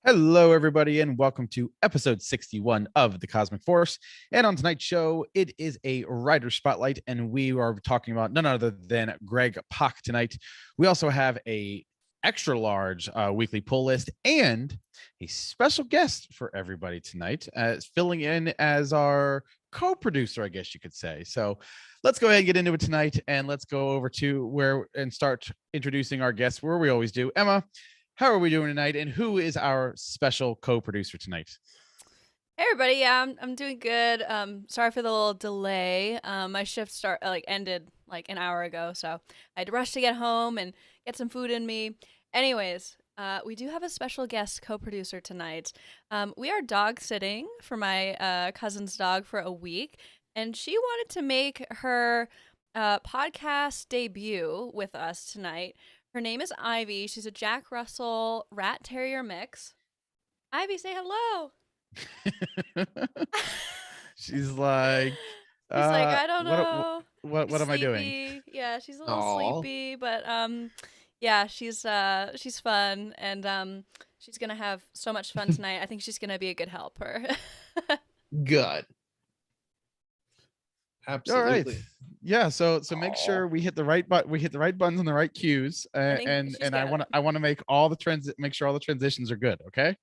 Hello, everybody, and welcome to episode 61 of The Cosmic Force. And on tonight's show, it is a writer spotlight, and we are talking about none other than Greg Pak tonight. We also have a extra large weekly pull list and a special guest for everybody tonight, filling in as our co-producer, I guess you could say. So let's go ahead and get into it tonight, and let's go over to where and start introducing our guests where we always do. Emma, how are we doing tonight, and who is our special co-producer tonight? Hey everybody, yeah, I'm doing good. Sorry for the little delay. My shift ended like an hour ago, so I had to rush to get home and get some food in me. Anyways, we do have a special guest co-producer tonight. We are dog sitting for my cousin's dog for a week, and she wanted to make her podcast debut with us tonight. Her name is Ivy. She's a Jack Russell Rat Terrier mix. Ivy, say hello. She's like, I don't what know. what am I doing? Sleepy. Yeah, she's a little Aw. sleepy, but yeah, she's fun and she's gonna have so much fun tonight. I think she's gonna be a good helper. Good. All right. Absolutely. Yeah, so make Aw. sure we hit the right buttons and the right cues, think and she's and I got want it. to make all the make sure all the transitions are good. Okay.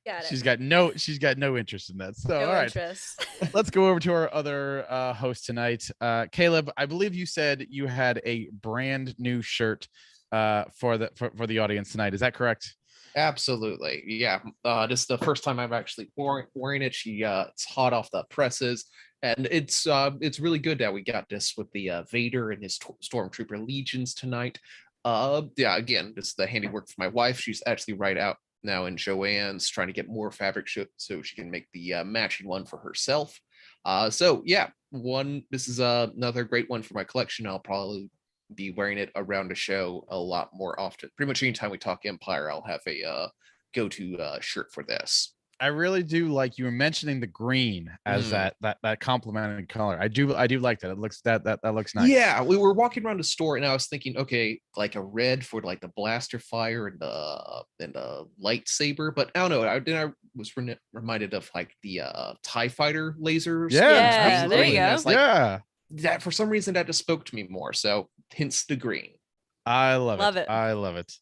Got it. She's got no interest in that. So No all right, interest. let's go over to our other host tonight. Caleb, I believe you said you had a brand new shirt for the audience tonight. Is that correct? Absolutely. Yeah. This is the first time I've actually wearing it. It's hot off the presses, and it's really good that we got this with the Vader and his Stormtrooper legions tonight. Yeah. Again, this is the handiwork for my wife. She's actually right out now in Joann's trying to get more fabric so she can make the matching one for herself. So yeah, this is another great one for my collection. I'll probably be wearing it around the show a lot more often. Pretty much anytime we talk Empire, I'll have a go-to shirt for this. I really do like you were mentioning the green as Mm. that complementing color. I do like that. It looks that looks nice. Yeah, we were walking around the store and I was thinking, okay, like a red for like the blaster fire and the lightsaber, but I don't know. I was reminded of like the TIE fighter lasers. Yeah, Yeah, there you absolutely. go. That's like Yeah, that for some reason that just spoke to me more. So hence the green. I love Love it. it. I love it.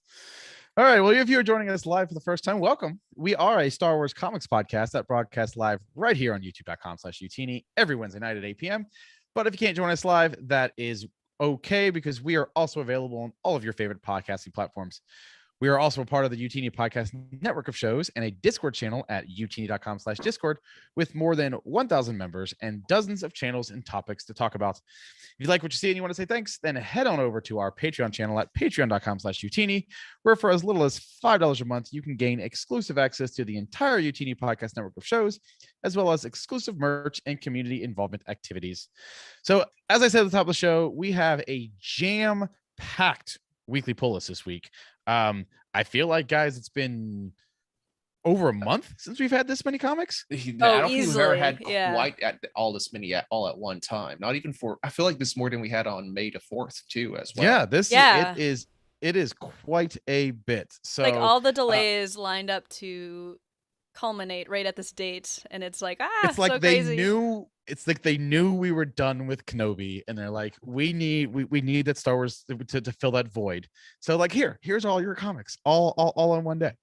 All right. Well, if you're joining us live for the first time, welcome. We are a Star Wars comics podcast that broadcasts live right here on youtube.com/utini every Wednesday night at 8 p.m. But if you can't join us live, that is okay because we are also available on all of your favorite podcasting platforms. We are also a part of the Utini Podcast network of shows and a Discord channel at utini.com/Discord with more than 1,000 members and dozens of channels and topics to talk about. If you like what you see and you want to say thanks, then head on over to our Patreon channel at patreon.com/Utini, where for as little as $5 a month, you can gain exclusive access to the entire Utini Podcast network of shows, as well as exclusive merch and community involvement activities. So, as I said at the top of the show, we have a jam-packed weekly pull list this week. I feel like, guys, it's been over a month since we've had this many comics. I don't think we've ever had yeah. quite all this many all at one time. Not even for. I feel like this is more than we had on May the 4th too, as well. Yeah, it is quite a bit. So Like all the delays lined up to culminate right at this date, and it's like it's like so they crazy. knew. It's like they knew we were done with Kenobi, and they're like, we need that Star Wars to fill that void. So like, here's all your comics, all on one day.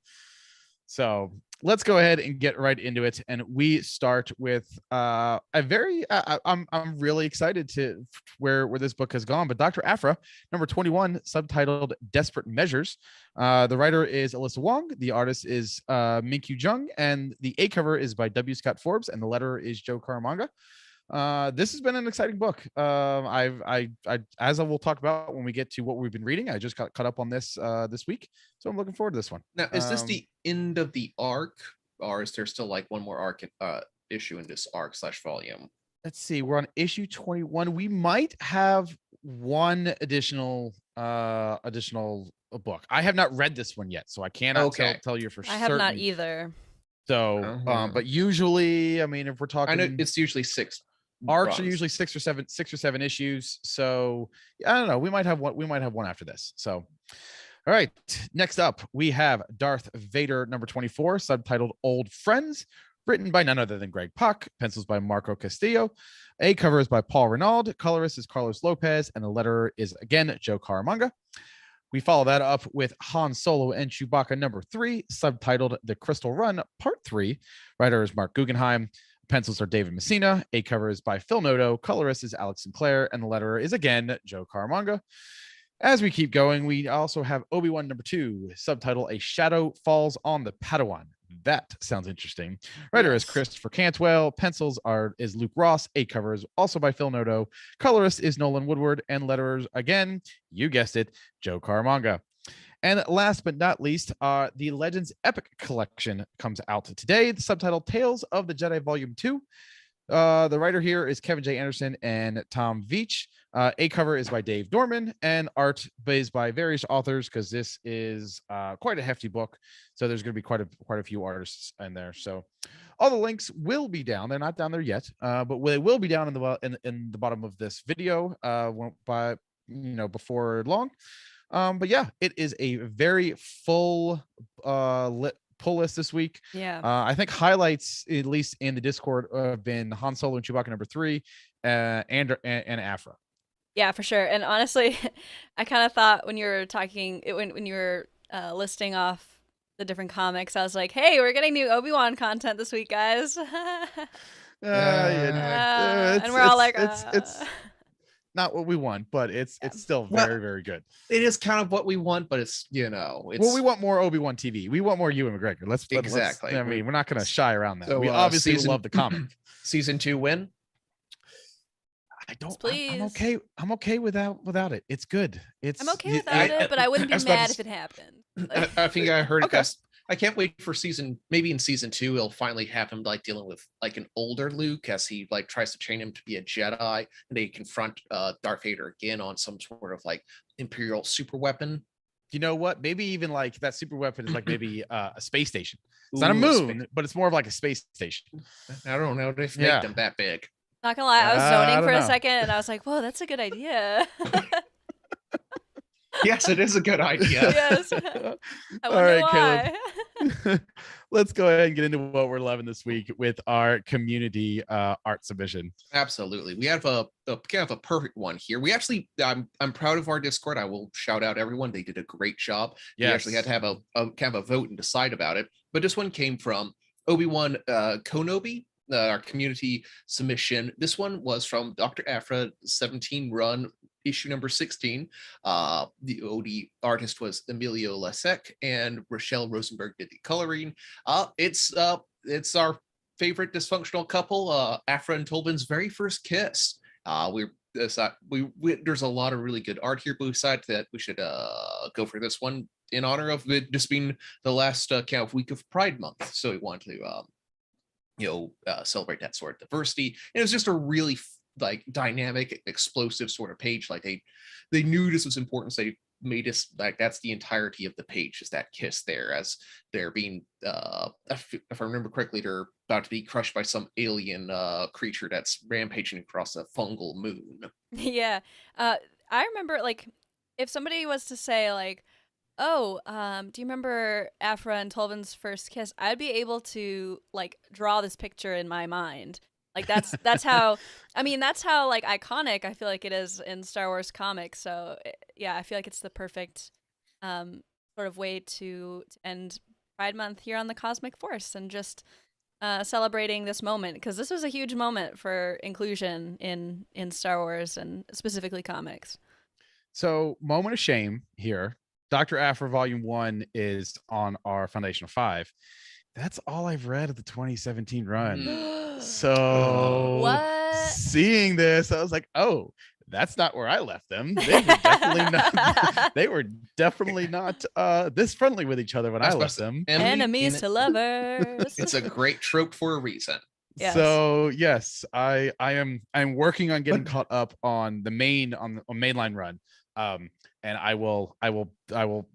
So let's go ahead and get right into it, and we start with a very I'm really excited to where this book has gone. But Dr. Aphra, number 21, subtitled "Desperate Measures." The writer is Alyssa Wong, the artist is Minkyu Jung, and the A cover is by W. Scott Forbes, and the letter is Joe Caramanga. This has been an exciting book. I as I will talk about when we get to what we've been reading. I just got caught up on this this week, so I'm looking forward to this one. Now, is this the end of the arc, or is there still like one more arc issue in this arc/volume? Let's see. We're on issue 21. We might have one additional book. I have not read this one yet, so I cannot tell you for certain. I have not either. So, but usually, I mean, if we're talking, I know it's usually 6 arcs runs. are usually 6 or 7 issues. So I don't know. We might have one after this. So, All right. Next up, we have Darth Vader number 24, subtitled Old Friends, written by none other than Greg Pak, pencils by Marco Castillo. A cover is by Paul Renaud, colorist is Carlos Lopez, and the letterer is again Joe Caramagna. We follow that up with Han Solo and Chewbacca number 3, subtitled The Crystal Run Part 3. Writer is Mark Guggenheim. Pencils are David Messina. A cover is by Phil Noto. Colorist is Alex Sinclair. And the letterer is again Joe Caramagna. As we keep going, we also have Obi-Wan number 2, subtitle A Shadow Falls on the Padawan. That sounds interesting. Writer is Christopher Cantwell. Pencils is Luke Ross. A cover is also by Phil Noto. Colorist is Nolan Woodward. And letterers, again, you guessed it, Joe Caramagna. And last but not least, the Legends Epic Collection comes out today. The subtitle Tales of the Jedi Volume 2. The writer here is Kevin J. Anderson and Tom Veach. A cover is by Dave Dorman, and art is by various authors because this is quite a hefty book. So there's going to be quite a few artists in there. So all the links will be down. They're not down there yet, but they will be down in the bottom of this video by before long. But yeah, it is a very full pull list this week. Yeah. I think highlights, at least in the Discord, have been Han Solo and Chewbacca number 3, and Afra. Yeah, for sure. And honestly, I kind of thought when you were talking, when you were listing off the different comics, I was like, hey, we're getting new Obi-Wan content this week, guys. And we're all like, it's not what we want, but it's still very, very good. It is kind of what we want, but it's well, we want more Obi-Wan TV. We want more Ewan McGregor. Exactly. I mean, we're not going to shy around that. So, we obviously love the comic. Season 2 win. I don't. Please. I'm okay without it. It's good. I'm okay without it, but I wouldn't be mad if it happened. I think I heard it. Guys, I can't wait for maybe in season 2, he'll finally have him like dealing with like an older Luke as he like tries to train him to be a Jedi, and they confront Darth Vader again on some sort of like Imperial super weapon. You know what? Maybe even like that super weapon is like maybe a space station. It's not a moon, but it's more of like a space station. I don't know. They make them that big. Not gonna lie, I was zoning for a second, and I was like, "Whoa, that's a good idea." Yes, it is a good idea. Yes. I wonder why. Caleb. Let's go ahead and get into what we're loving this week with our community art submission. Absolutely. We have a kind of a perfect one here. We actually, I'm proud of our Discord. I will shout out everyone. They did a great job. Yes. We actually had to have a kind of a vote and decide about it. But this one came from Obi-Wan Konobi. Our community submission. This one was from Dr. Afra 17 run, issue number 16. The OD artist was Emilio Lasek, and Rochelle Rosenberg did the coloring. It's our favorite dysfunctional couple, Afra and Tolvan's very first kiss. There's a lot of really good art here, but we decided that we should go for this one in honor of it just being the last kind of week of Pride Month. So we wanted to celebrate that sort of diversity. And it was just a really like dynamic, explosive sort of page. Like they knew this was important, so they made us like that's the entirety of the page, is that kiss there, as they're being if I remember correctly, they're about to be crushed by some alien creature that's rampaging across a fungal moon. Yeah. I remember, like, if somebody was to say like, oh, do you remember Afra and Tolvan's first kiss? I'd be able to like draw this picture in my mind. Like that's how, I mean, that's how like iconic I feel like it is in Star Wars comics. So yeah, I feel like it's the perfect sort of way to end Pride Month here on the Cosmic Force, and just celebrating this moment, because this was a huge moment for inclusion in Star Wars and specifically comics. So, moment of shame here. Dr. Afra Volume 1 is on our Foundation of 5. That's all I've read of the 2017 run. So what? Seeing this, I was like, oh, that's not where I left them. They were definitely not this friendly with each other when I left them. Enemies to lovers. It's a great trope for a reason. Yes. So yes, I'm working on getting caught up on the mainline run. And I will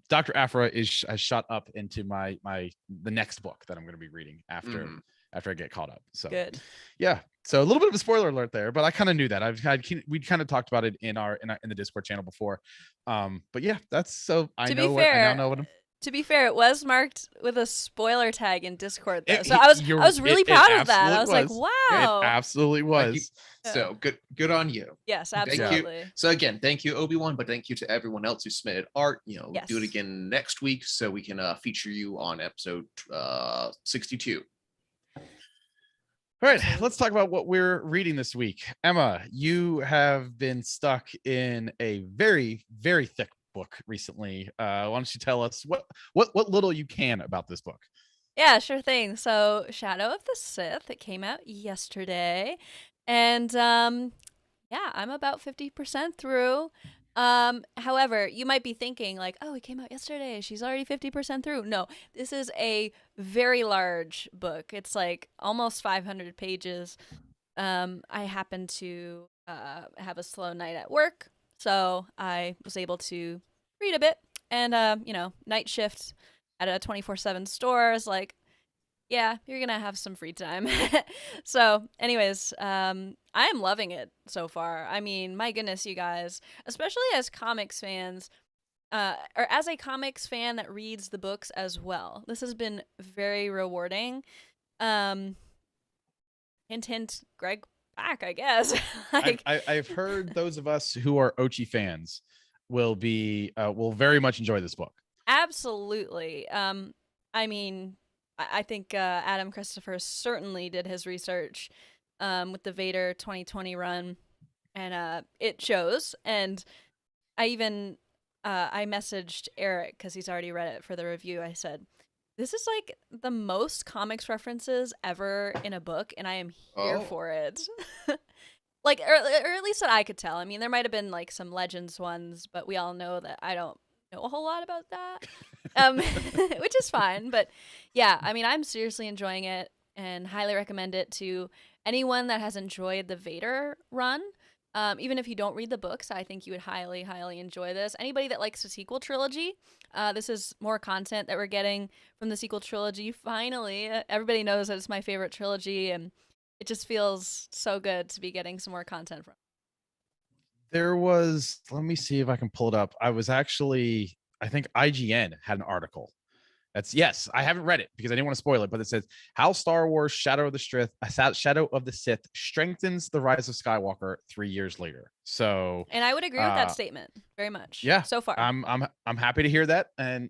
Dr. Afra has shot up into the next book that I'm going to be reading after after I get caught up. So Good. yeah. So a little bit of a spoiler alert there, but I kind of knew that. We kind of talked about it in the Discord channel before. But yeah, that's so I now know what. To be fair, it was marked with a spoiler tag in Discord though. So I You're- was really proud of that. I was like, was. wow. It absolutely was. So good on you. Yes, Thank absolutely. you. So again, thank you, Obi-Wan, but thank you to everyone else who submitted art. Yes. Do it again next week so we can feature you on episode 62. All right, let's talk about what we're reading this week. Emma, you have been stuck in a very, very thick book recently. Why don't you tell us what little you can about this book? Yeah, sure thing. So, Shadow of the Sith, it came out yesterday. And yeah, I'm about 50% through. However, you might be thinking like, "Oh, it came out yesterday. She's already 50% through." No, this is a very large book. It's like almost 500 pages. I happened to have a slow night at work, so I was able to read a bit. And night shift at a 24/7 store is like, yeah, you're gonna have some free time. So, anyways, I am loving it so far. I mean, my goodness, you guys, especially as comics fans, or as a comics fan that reads the books as well, this has been very rewarding. Hint, hint, Greg Pak, I guess. Like, I've heard those of us who are Ochi fans will very much enjoy this book. Absolutely. I mean, I think Adam Christopher certainly did his research with the Vader 2020 run, and it shows. And I even I messaged Eric because he's already read it for the review. I said, "This is like the most comics references ever in a book, and I am here for it." Like, or at least that I could tell. I mean, there might have been like some Legends ones, but we all know that I don't know a whole lot about that. Which is fine, but yeah, I mean, I'm seriously enjoying it and highly recommend it to anyone that has enjoyed the Vader run. Even if you don't read the books, I think you would highly, highly enjoy this. Anybody that likes the sequel trilogy, this is more content that we're getting from the sequel trilogy. Finally, everybody knows that it's my favorite trilogy, and it just feels so good to be getting some more content from. Let me see if I can pull it up. I think IGN had an article. Yes, I haven't read it because I didn't want to spoil it, but it says how Star Wars Shadow of the Sith strengthens the rise of Skywalker 3 years later. So, and I would agree with that statement very much. Yeah, so far, I'm happy to hear that, and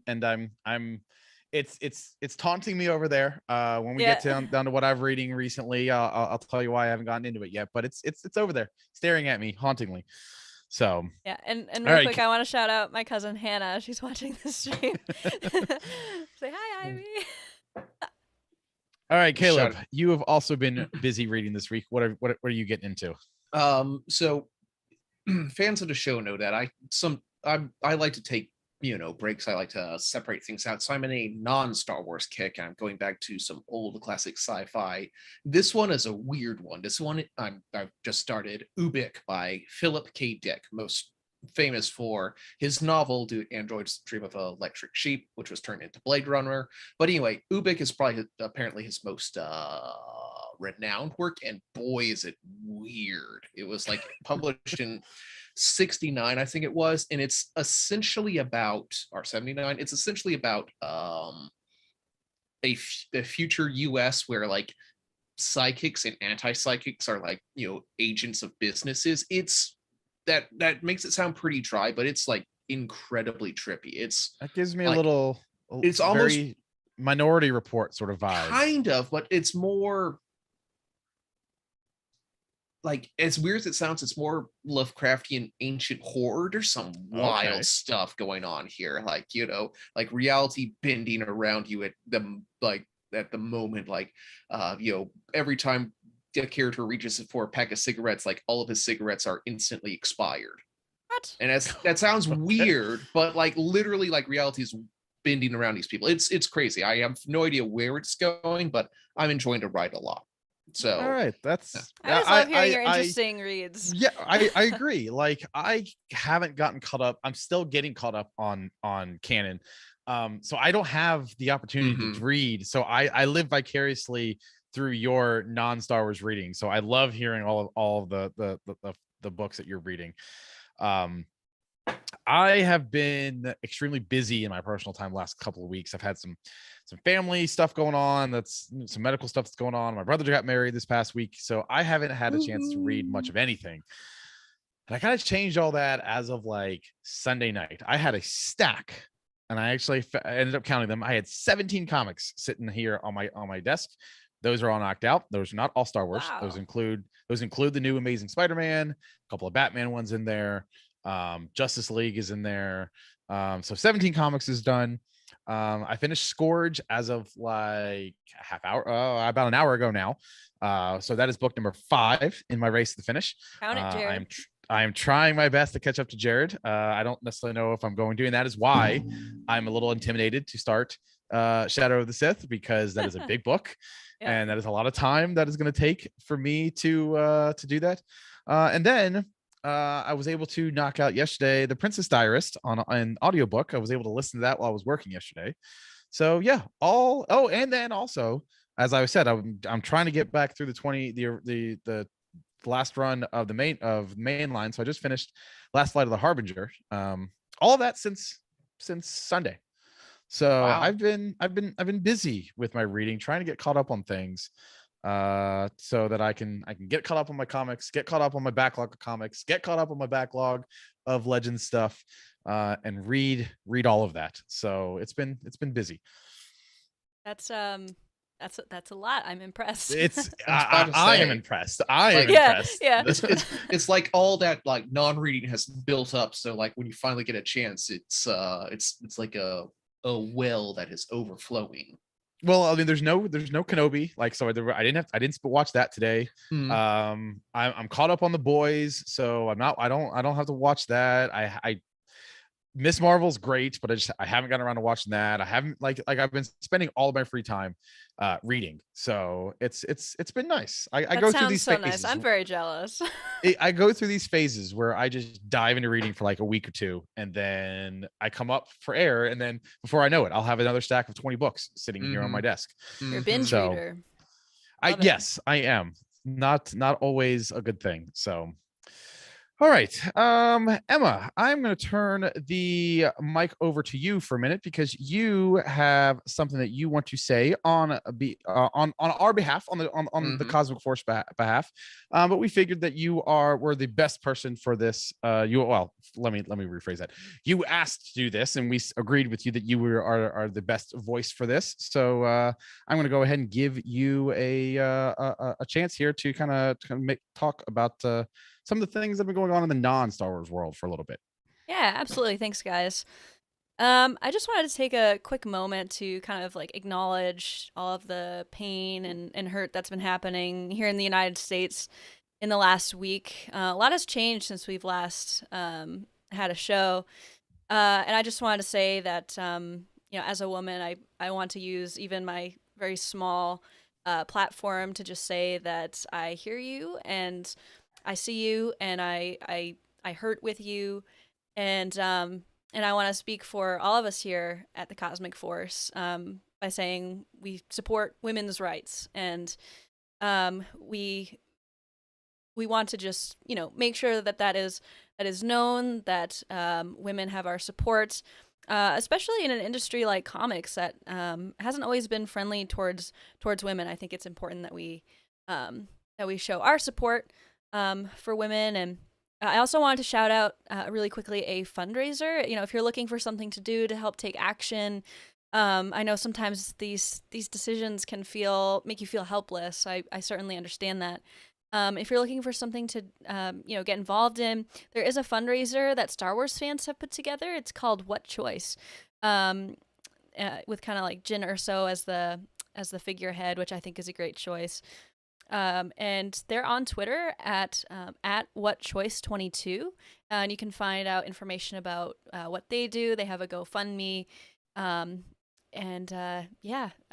it's taunting me over there. When we get down to what I'm reading recently, I'll tell you why I haven't gotten into it yet, but it's over there staring at me hauntingly. So yeah, and real quick, I want to shout out my cousin Hannah. She's watching the stream. Say hi, Ivy. All right, Caleb, you have also been busy reading this week. What are you getting into? So fans of the show know that I like to take breaks. I like to separate things out. So I'm in a non-Star Wars kick. I'm going back to some old classic sci-fi. This one is a weird one. This one I've just started Ubik by Philip K. Dick, most famous for his novel Do Androids Dream of Electric Sheep, which was turned into Blade Runner. But anyway, Ubik is apparently his most renowned work, and boy is it weird. It was like published in 69, I think it was, and it's essentially about, or 79, it's essentially about a future US where like psychics and anti-psychics are like agents of businesses. It's that makes it sound pretty dry, but it's like incredibly trippy. That gives me like, it's almost Minority Report sort of vibe, kind of, but it's more like, as weird as it sounds, it's more Lovecraftian ancient horror. There's some wild stuff going on here, like like reality bending around you at the moment, like every time a character reaches for a pack of cigarettes, like all of his cigarettes are instantly expired. What? And that sounds weird, but like literally, like reality is bending around these people. It's crazy. I have no idea where it's going, but I'm enjoying the ride a lot. So all right, I just love hearing your interesting reads. Yeah, I agree. Like, I haven't gotten caught up. I'm still getting caught up on canon. So I don't have the opportunity to read. So I live vicariously through your non-Star Wars reading. So I love hearing all of the books that you're reading. I have been extremely busy in my personal time the last couple of weeks. I've had some family stuff going on. That's some medical stuff that's going on. My brother got married this past week, so I haven't had a chance to read much of anything. And I kind of changed all that as of like Sunday night. I had a stack, and I actually ended up counting them. I had 17 comics sitting here on my desk. Those are all knocked out. Those are not all Star Wars. Wow. Those include the new Amazing Spider-Man, a couple of Batman ones in there. Justice League is in there. So 17 comics is done. I finished Scourge as of like about an hour ago now. So that is book number 5 in my race to the finish. Count it, Jared. I am trying my best to catch up to Jared. I don't necessarily know if I'm going to, and that is why I'm a little intimidated to start Shadow of the Sith, because that is a big book. Yeah. And that is a lot of time that is going to take for me to do that. And then I was able to knock out yesterday The Princess Diarist on an audiobook. I was able to listen to that while I was working yesterday. So yeah, and then also, as I said, I'm trying to get back through the last run of the main line. So I just finished Last Flight of the Harbinger. All of that since Sunday. So wow. I've been busy with my reading, trying to get caught up on things, so that I can get caught up on my comics, get caught up on my backlog of comics, get caught up on my backlog of Legends stuff, and read all of that. So it's been busy. That's a lot. I'm impressed. I am impressed. I am impressed. Yeah. It's like all that like non-reading has built up. So like when you finally get a chance, it's like a well that is overflowing. Well, I mean, there's no Kenobi, like, so I didn't watch that today. I'm caught up on The Boys, so I don't have to watch that. I Miss Marvel's great, but I haven't gotten around to watching that. I haven't like I've been spending all of my free time reading, so it's been nice. I go through these so phases. Nice. I'm very jealous. I go through these phases where I just dive into reading for like a week or two, and then I come up for air, and then before I know it, I'll have another stack of 20 books sitting here on my desk. You're a binge reader. Yes, I am. Not always a good thing. So all right, Emma, I'm going to turn the mic over to you for a minute, because you have something that you want to say on our behalf, on the Cosmic Force behalf. But we figured that were the best person for this. Let me rephrase that. You asked to do this, and we agreed with you that you are the best voice for this. So I'm going to go ahead and give you a chance here to kind of talk about some of the things that have been going on in the non-Star Wars world for a little bit. Yeah, absolutely. Thanks, guys. I just wanted to take a quick moment to kind of like acknowledge all of the pain and hurt that's been happening here in the United States in the last week. A lot has changed since we've last had a show. And I just wanted to say that, as a woman, I want to use even my very small platform to just say that I hear you, and I see you, and I hurt with you, and I want to speak for all of us here at the Cosmic Force by saying we support women's rights, and we want to just make sure that is known, that women have our support, especially in an industry like comics that hasn't always been friendly towards women. I think it's important that we show our support for women. And I also wanted to shout out really quickly a fundraiser. If you're looking for something to do to help take action, I know sometimes these decisions can make you feel helpless. I certainly understand that. If you're looking for something to get involved in, there is a fundraiser that Star Wars fans have put together. It's called What Choice, with kind of like Jyn Erso as the figurehead, which I think is a great choice. And they're on Twitter at WhatChoice22, and you can find out information about what they do. They have a GoFundMe, I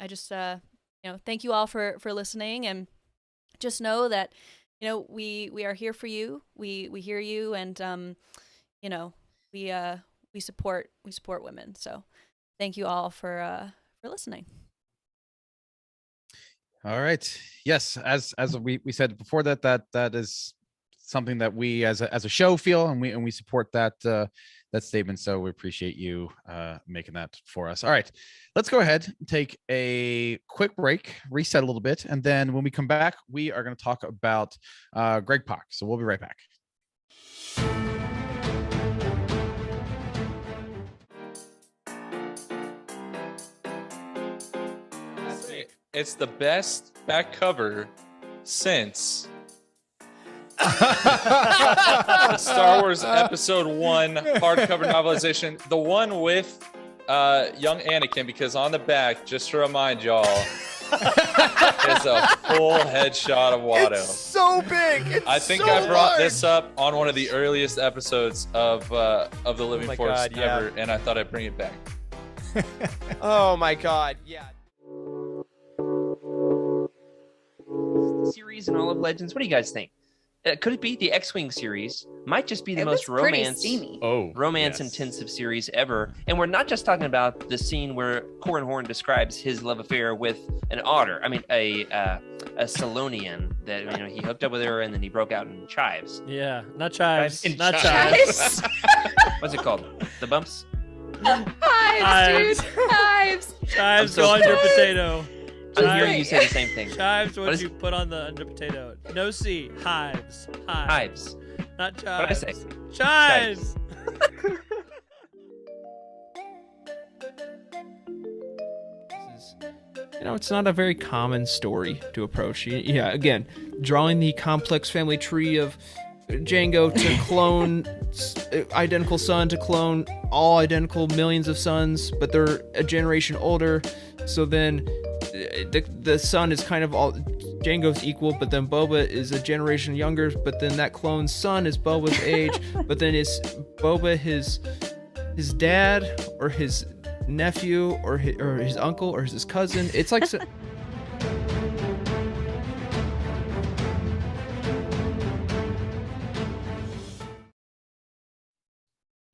just thank you all for listening, and just know that we are here for you. We hear you, and we support women. So thank you all for listening. All right. Yes, as we said before, that is something that we as a show feel, and we support that that statement. So we appreciate you making that for us. All right, let's go ahead and take a quick break, reset a little bit, and then when we come back, we are going to talk about Greg Pak. So we'll be right back. It's the best back cover since Star Wars Episode 1 hardcover novelization. The one with young Anakin, because on the back, just to remind y'all, is a full headshot of Watto. It's so big. It's I think so I brought large. this up on one of the earliest episodes of the Living my Force God, yeah. ever, and I thought I'd bring it back. Oh my God, yeah. Series and all of Legends. What do you guys think? Could it be the X-Wing series? Might just be the It most was pretty romance steamy. intensive series ever. And we're not just talking about the scene where Corran Horn describes his love affair with an otter. I mean, a Salonian that he hooked up with her and then he broke out in chives. Yeah, not chives. In Not chives. chives. What's it called? The bumps? Hives, dude. Hives. Chives I'm so go on your sorry. potato. I'm hearing you say the same thing. Chives What what is- you put on the under potato. No C. Hives. Hives. Not chives. What'd I say? Chives. It's not a very common story to approach. Yeah, again, drawing the complex family tree of Jango to clone identical son to clone all identical millions of sons, but they're a generation older. So then the son is kind of all Jango's equal, but then Boba is a generation younger. But then that clone son is Boba's age. But then is Boba his dad or his nephew or his uncle or his cousin? It's like.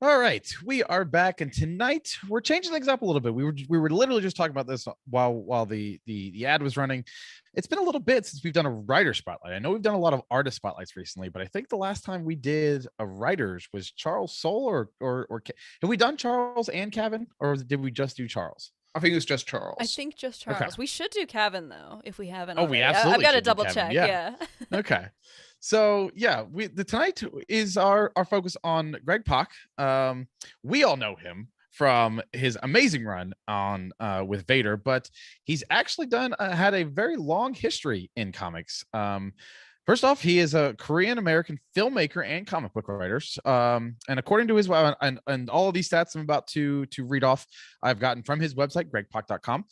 All right, we are back, and tonight we're changing things up a little bit. We were literally just talking about this while the ad was running. It's been a little bit since we've done a writer spotlight. I know we've done a lot of artist spotlights recently, but I think the last time we did a writers was Charles Soule or have we done Charles and Kevin, or did we just do Charles? I think it was just Charles. I think just Charles. Okay. We should do Kevin though, if we haven't. Oh, we already. absolutely I've got to should do double Kevin, check. yeah. Yeah. Okay. So yeah, tonight is our focus on Greg Pak. We all know him from his amazing run on with Vader, but he's actually had a very long history in comics. First off, he is a Korean American filmmaker and comic book writer. And according to his and all of these stats I'm about to read off, I've gotten from his website, gregpak.com.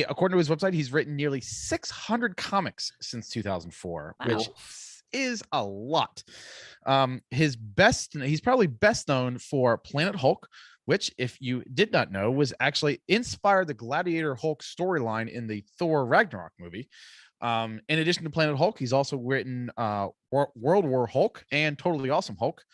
According to his website, he's written nearly 600 comics since 2004, Wow. which is a lot. He's probably best known for Planet Hulk, which, if you did not know, was actually inspired the Gladiator Hulk storyline in the Thor Ragnarok movie. In addition to Planet Hulk, he's also written World War Hulk and Totally Awesome Hulk.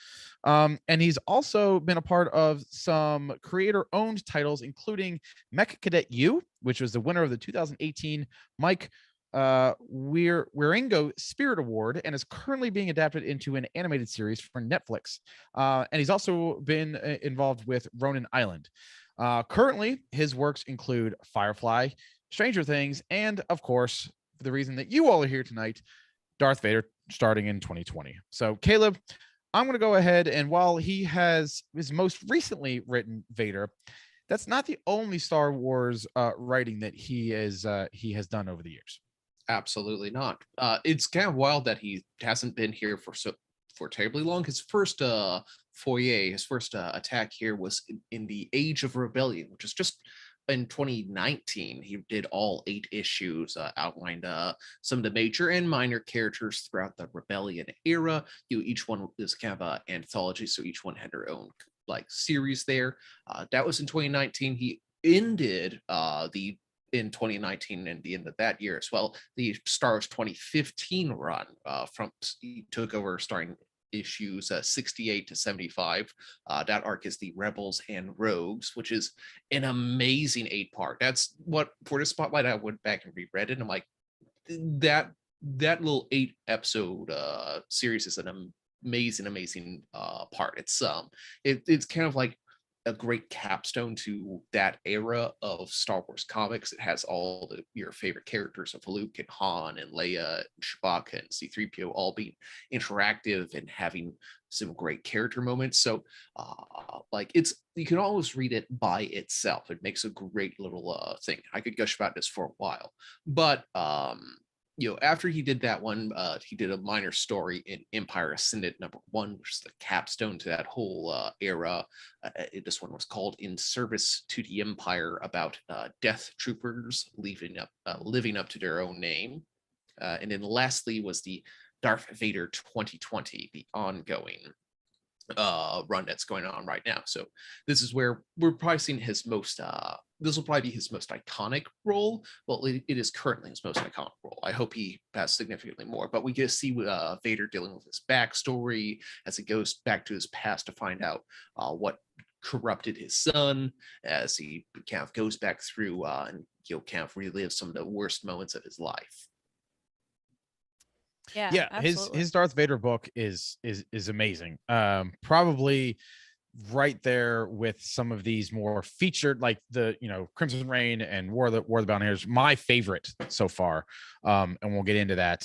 And he's also been a part of some creator-owned titles, including Mech Cadet U, which was the winner of the 2018 Mike Wieringo Spirit Award and is currently being adapted into an animated series for Netflix. And he's also been involved with Ronin Island. Currently, his works include Firefly, Stranger Things, and of course, the reason that you all are here tonight, Darth Vader, starting in 2020. So Caleb, I'm going to go ahead, and while he has his most recently written Vader, that's not the only Star Wars writing that he has done over the years. Absolutely not. It's kind of wild that he hasn't been here for terribly long. His first attack here was in the Age of Rebellion, which is just in 2019. He did all 8 issues, outlined some of the major and minor characters throughout the Rebellion era. Each one is kind of an anthology, so each one had their own series there. That was in 2019. He ended in 2019 and the end of that year as well, the Star Wars 2015 run. He took over starring issues 68 to 75. That arc is the Rebels and Rogues, which is an amazing 8-part. That's what, for the Spotlight, I went back and reread it, and I'm like, that little 8-episode series is an amazing part. It's kind of like a great capstone to that era of Star Wars comics. It has all your favorite characters of Luke and Han and Leia and Chewbacca and C-3PO all being interactive and having some great character moments. So like, you can always read it by itself. It makes a great little thing. I could gush about this for a while, but after he did that one, he did a minor story in Empire Ascended #1, which is the capstone to that whole era. This one was called In Service to the Empire, about Death Troopers living up to their own name. And then lastly was the Darth Vader 2020, the ongoing run that's going on right now. So this is where we're probably seeing his most this will probably be his most iconic role. Well, it is currently his most iconic role. I hope he has significantly more, but we get to see Vader dealing with his backstory as he goes back to his past to find out what corrupted his son, as he kind of goes back through and kind of relives some of the worst moments of his life. Yeah, his Darth Vader book is amazing. Probably right there with some of these more featured, like the Crimson Reign and War of the Bounty, my favorite so far. And we'll get into that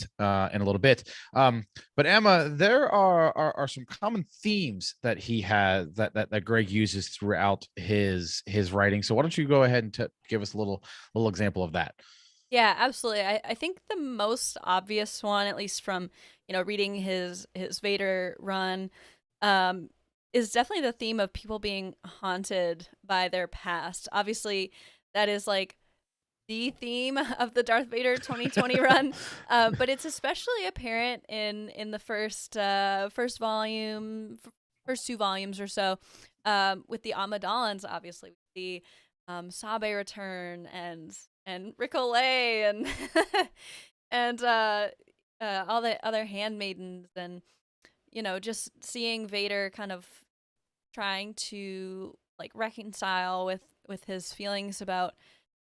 in a little bit. But Emma, there are some common themes that he has that Greg uses throughout his writing. So why don't you go ahead and give us a little example of that? Yeah, absolutely. I think the most obvious one, at least from reading his Vader run, is definitely the theme of people being haunted by their past. Obviously, that is like the theme of the Darth Vader 2020 run, but it's especially apparent in the first volume, first 2 volumes or so, with the Amidalans. Obviously, the Sabe return and Ricole and and all the other handmaidens, and just seeing Vader kind of trying to like reconcile with his feelings about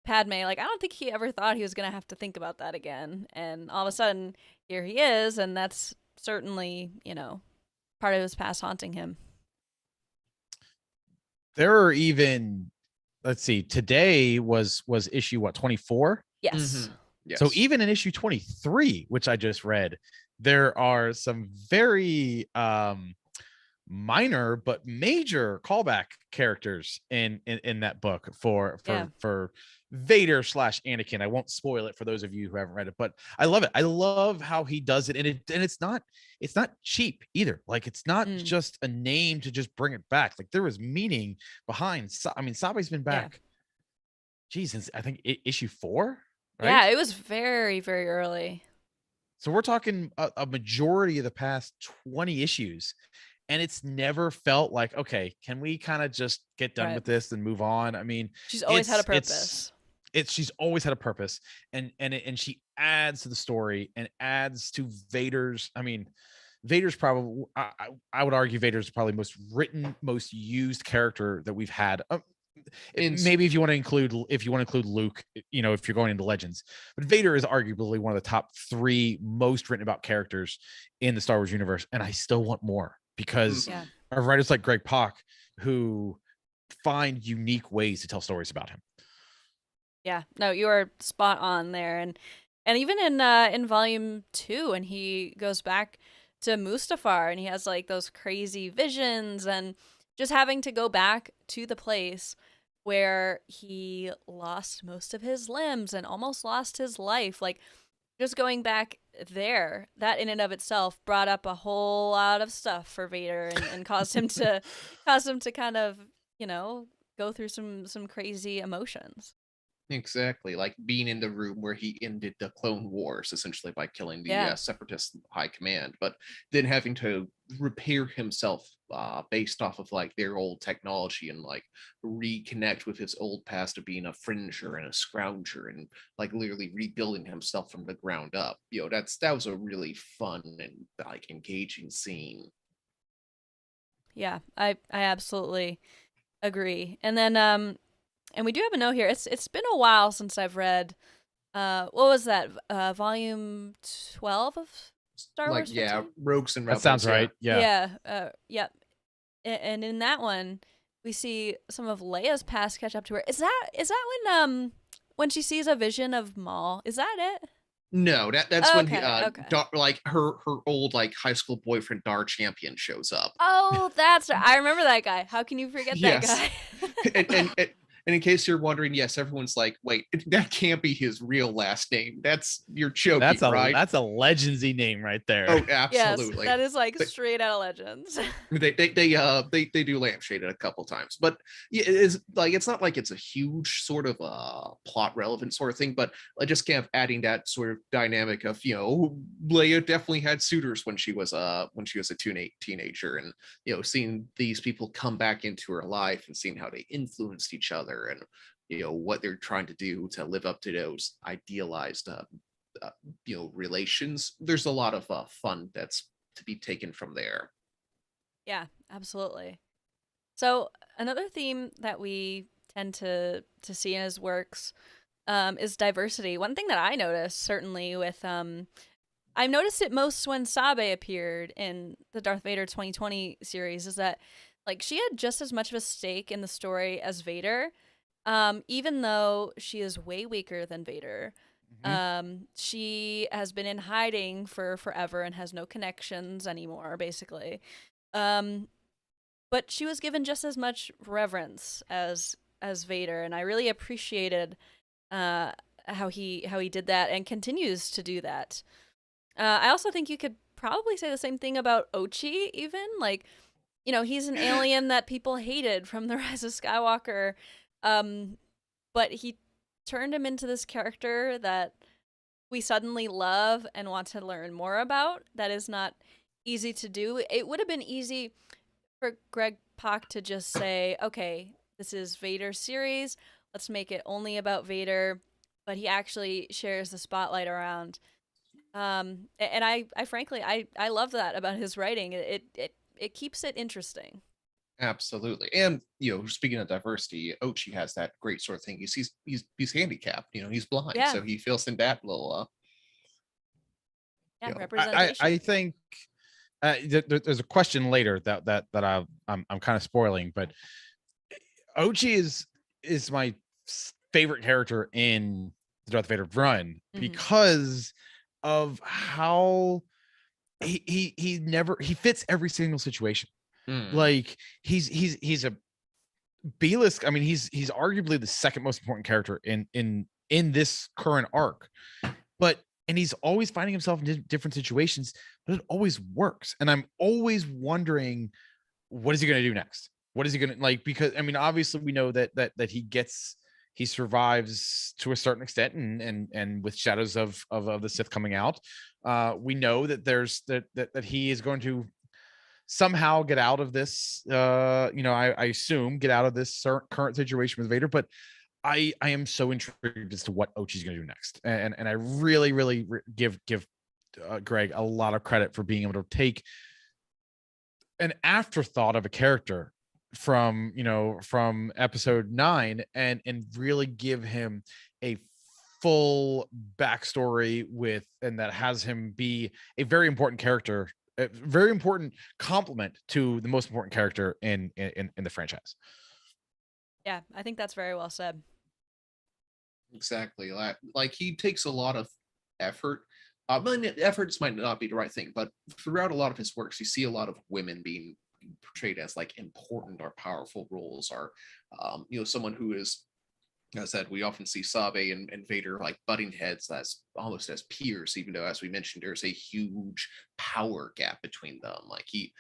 Padme. Like, I don't think he ever thought he was gonna have to think about that again, and all of a sudden here he is, and that's certainly part of his past haunting him. There are even, let's see, today was issue 24? Yes. Mm-hmm. Yes. So even in issue 23, which I just read, there are some very minor but major callback characters in that book for Vader / Anakin. I won't spoil it for those of you who haven't read it, but I love it. I love how he does it, and it's not cheap either. Like, it's not just a name to just bring it back. Like, there was meaning behind. I mean, Sabe's been back. Geez, since I think issue 4. Right? Yeah, it was very, very early. So we're talking a majority of the past 20 issues. And it's never felt like, okay, can we kind of just get done with this and move on? I mean, she's always had a purpose. She's always had a purpose, and she adds to the story and adds to Vader's. I mean, Vader's probably, I would argue, Vader's probably most written, most used character that we've had. Maybe if you want to include Luke, if you're going into Legends, but Vader is arguably one of the top 3 most written about characters in the Star Wars universe, and I still want more, because of writers like Greg Pak, who find unique ways to tell stories about him. Yeah, no, you are spot on there, and even in volume 2, and he goes back to Mustafar, and he has like those crazy visions, and just having to go back to the place where he lost most of his limbs and almost lost his life. Like, just going back there, that in and of itself brought up a whole lot of stuff for Vader, and caused him to kind of, go through some crazy emotions. Exactly, like being in the room where he ended the Clone Wars, essentially by killing the Separatist high command, but then having to repair himself based off of like their old technology, and like reconnect with his old past of being a fringer and a scrounger, and like literally rebuilding himself from the ground up. That was a really fun and like engaging scene. Yeah, I absolutely agree. And then and we do have a note here. It's been a while since I've read what was that? Volume 12 of Star Like, Wars yeah, 15? Rogues and That Rebels. sounds right. Yeah. Yeah. Yeah. And in that one, we see some of Leia's past catch up to her. Is that when she sees a vision of Maul? Is that it? No, that's when Okay. like her old like high school boyfriend Dar Champion shows up. Oh, that's right. I remember that guy. How can you forget that Yes. guy? And in case you're wondering, yes, everyone's like, wait, that can't be his real last name. You're joking, right? That's a legendsy name right there. Oh, Yes, absolutely. that is like But- straight out of Legends. They do lampshade it a couple times, but yeah, it is like it's not like it's a huge sort of plot relevant sort of thing, but I just kind of adding that sort of dynamic of Leia definitely had suitors when she was a teenager, and seeing these people come back into her life and seeing how they influenced each other and what they're trying to do to live up to those idealized relations. There's a lot of fun that's to be taken from there. Yeah, absolutely. So another theme that we tend to see in his works is diversity. One thing that I noticed, certainly with I've noticed it most when Sabe appeared in the Darth Vader 2020 series, is that like she had just as much of a stake in the story as Vader, even though she is way weaker than Vader. She has been in hiding for forever and has no connections anymore, basically. But she was given just as much reverence as Vader, and I really appreciated how he did that and continues to do that. I also think you could probably say the same thing about Ochi, even like, he's an alien that people hated from The Rise of Skywalker, but he turned him into this character that we suddenly love and want to learn more about. That is not easy to do. It would have been easy for Greg Pak to just say, okay, this is Vader's series, let's make it only about Vader, but he actually shares the spotlight around. And I frankly, I love that about his writing. It keeps it interesting. Absolutely. And speaking of diversity, Ochi has that great sort of thing. He's handicapped, he's blind, Yeah. so he feels in that little representation. I think there's a question later that I'm kind of spoiling, but Ochi is my favorite character in the Darth Vader run because of how he fits every single situation. Like he's a B-list. I mean, he's arguably the second most important character in this current arc, and he's always finding himself in different situations, but it always works. And I'm always wondering, what is he going to do next? What is he going to like? Because I mean, obviously we know that he survives to a certain extent, and with Shadows of the Sith coming out, we know that that he is going to somehow get out of this. I assume get out of this current situation with Vader, but I am so intrigued as to what Ochi's going to do next, and I really give Greg a lot of credit for being able to take an afterthought of a character from episode 9 and really give him a full backstory and that has him be a very important character, a very important complement to the most important character in the franchise. Yeah, I think that's very well said. Exactly. Like he takes a lot of effort. Efforts might not be the right thing, but throughout a lot of his works, you see a lot of women being portrayed as like important or powerful roles, or someone who is, as I said, we often see Sabe and Vader like butting heads as almost as peers, even though, as we mentioned, there's a huge power gap between them. He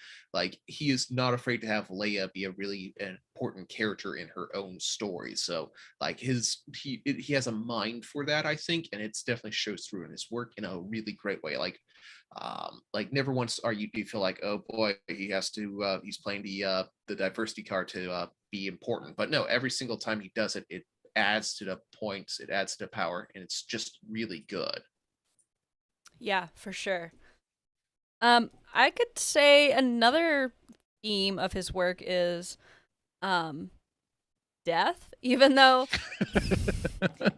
is not afraid to have Leia be a really important character in her own story. So like he has a mind for that, I think, and it's definitely shows through in his work in a really great way. Like never once do you feel like, oh boy, he has to he's playing the diversity card to be important. But no, every single time he does it, it adds to the points, it adds to the power, and it's just really good. Yeah, for sure. I could say another theme of his work is death, even though I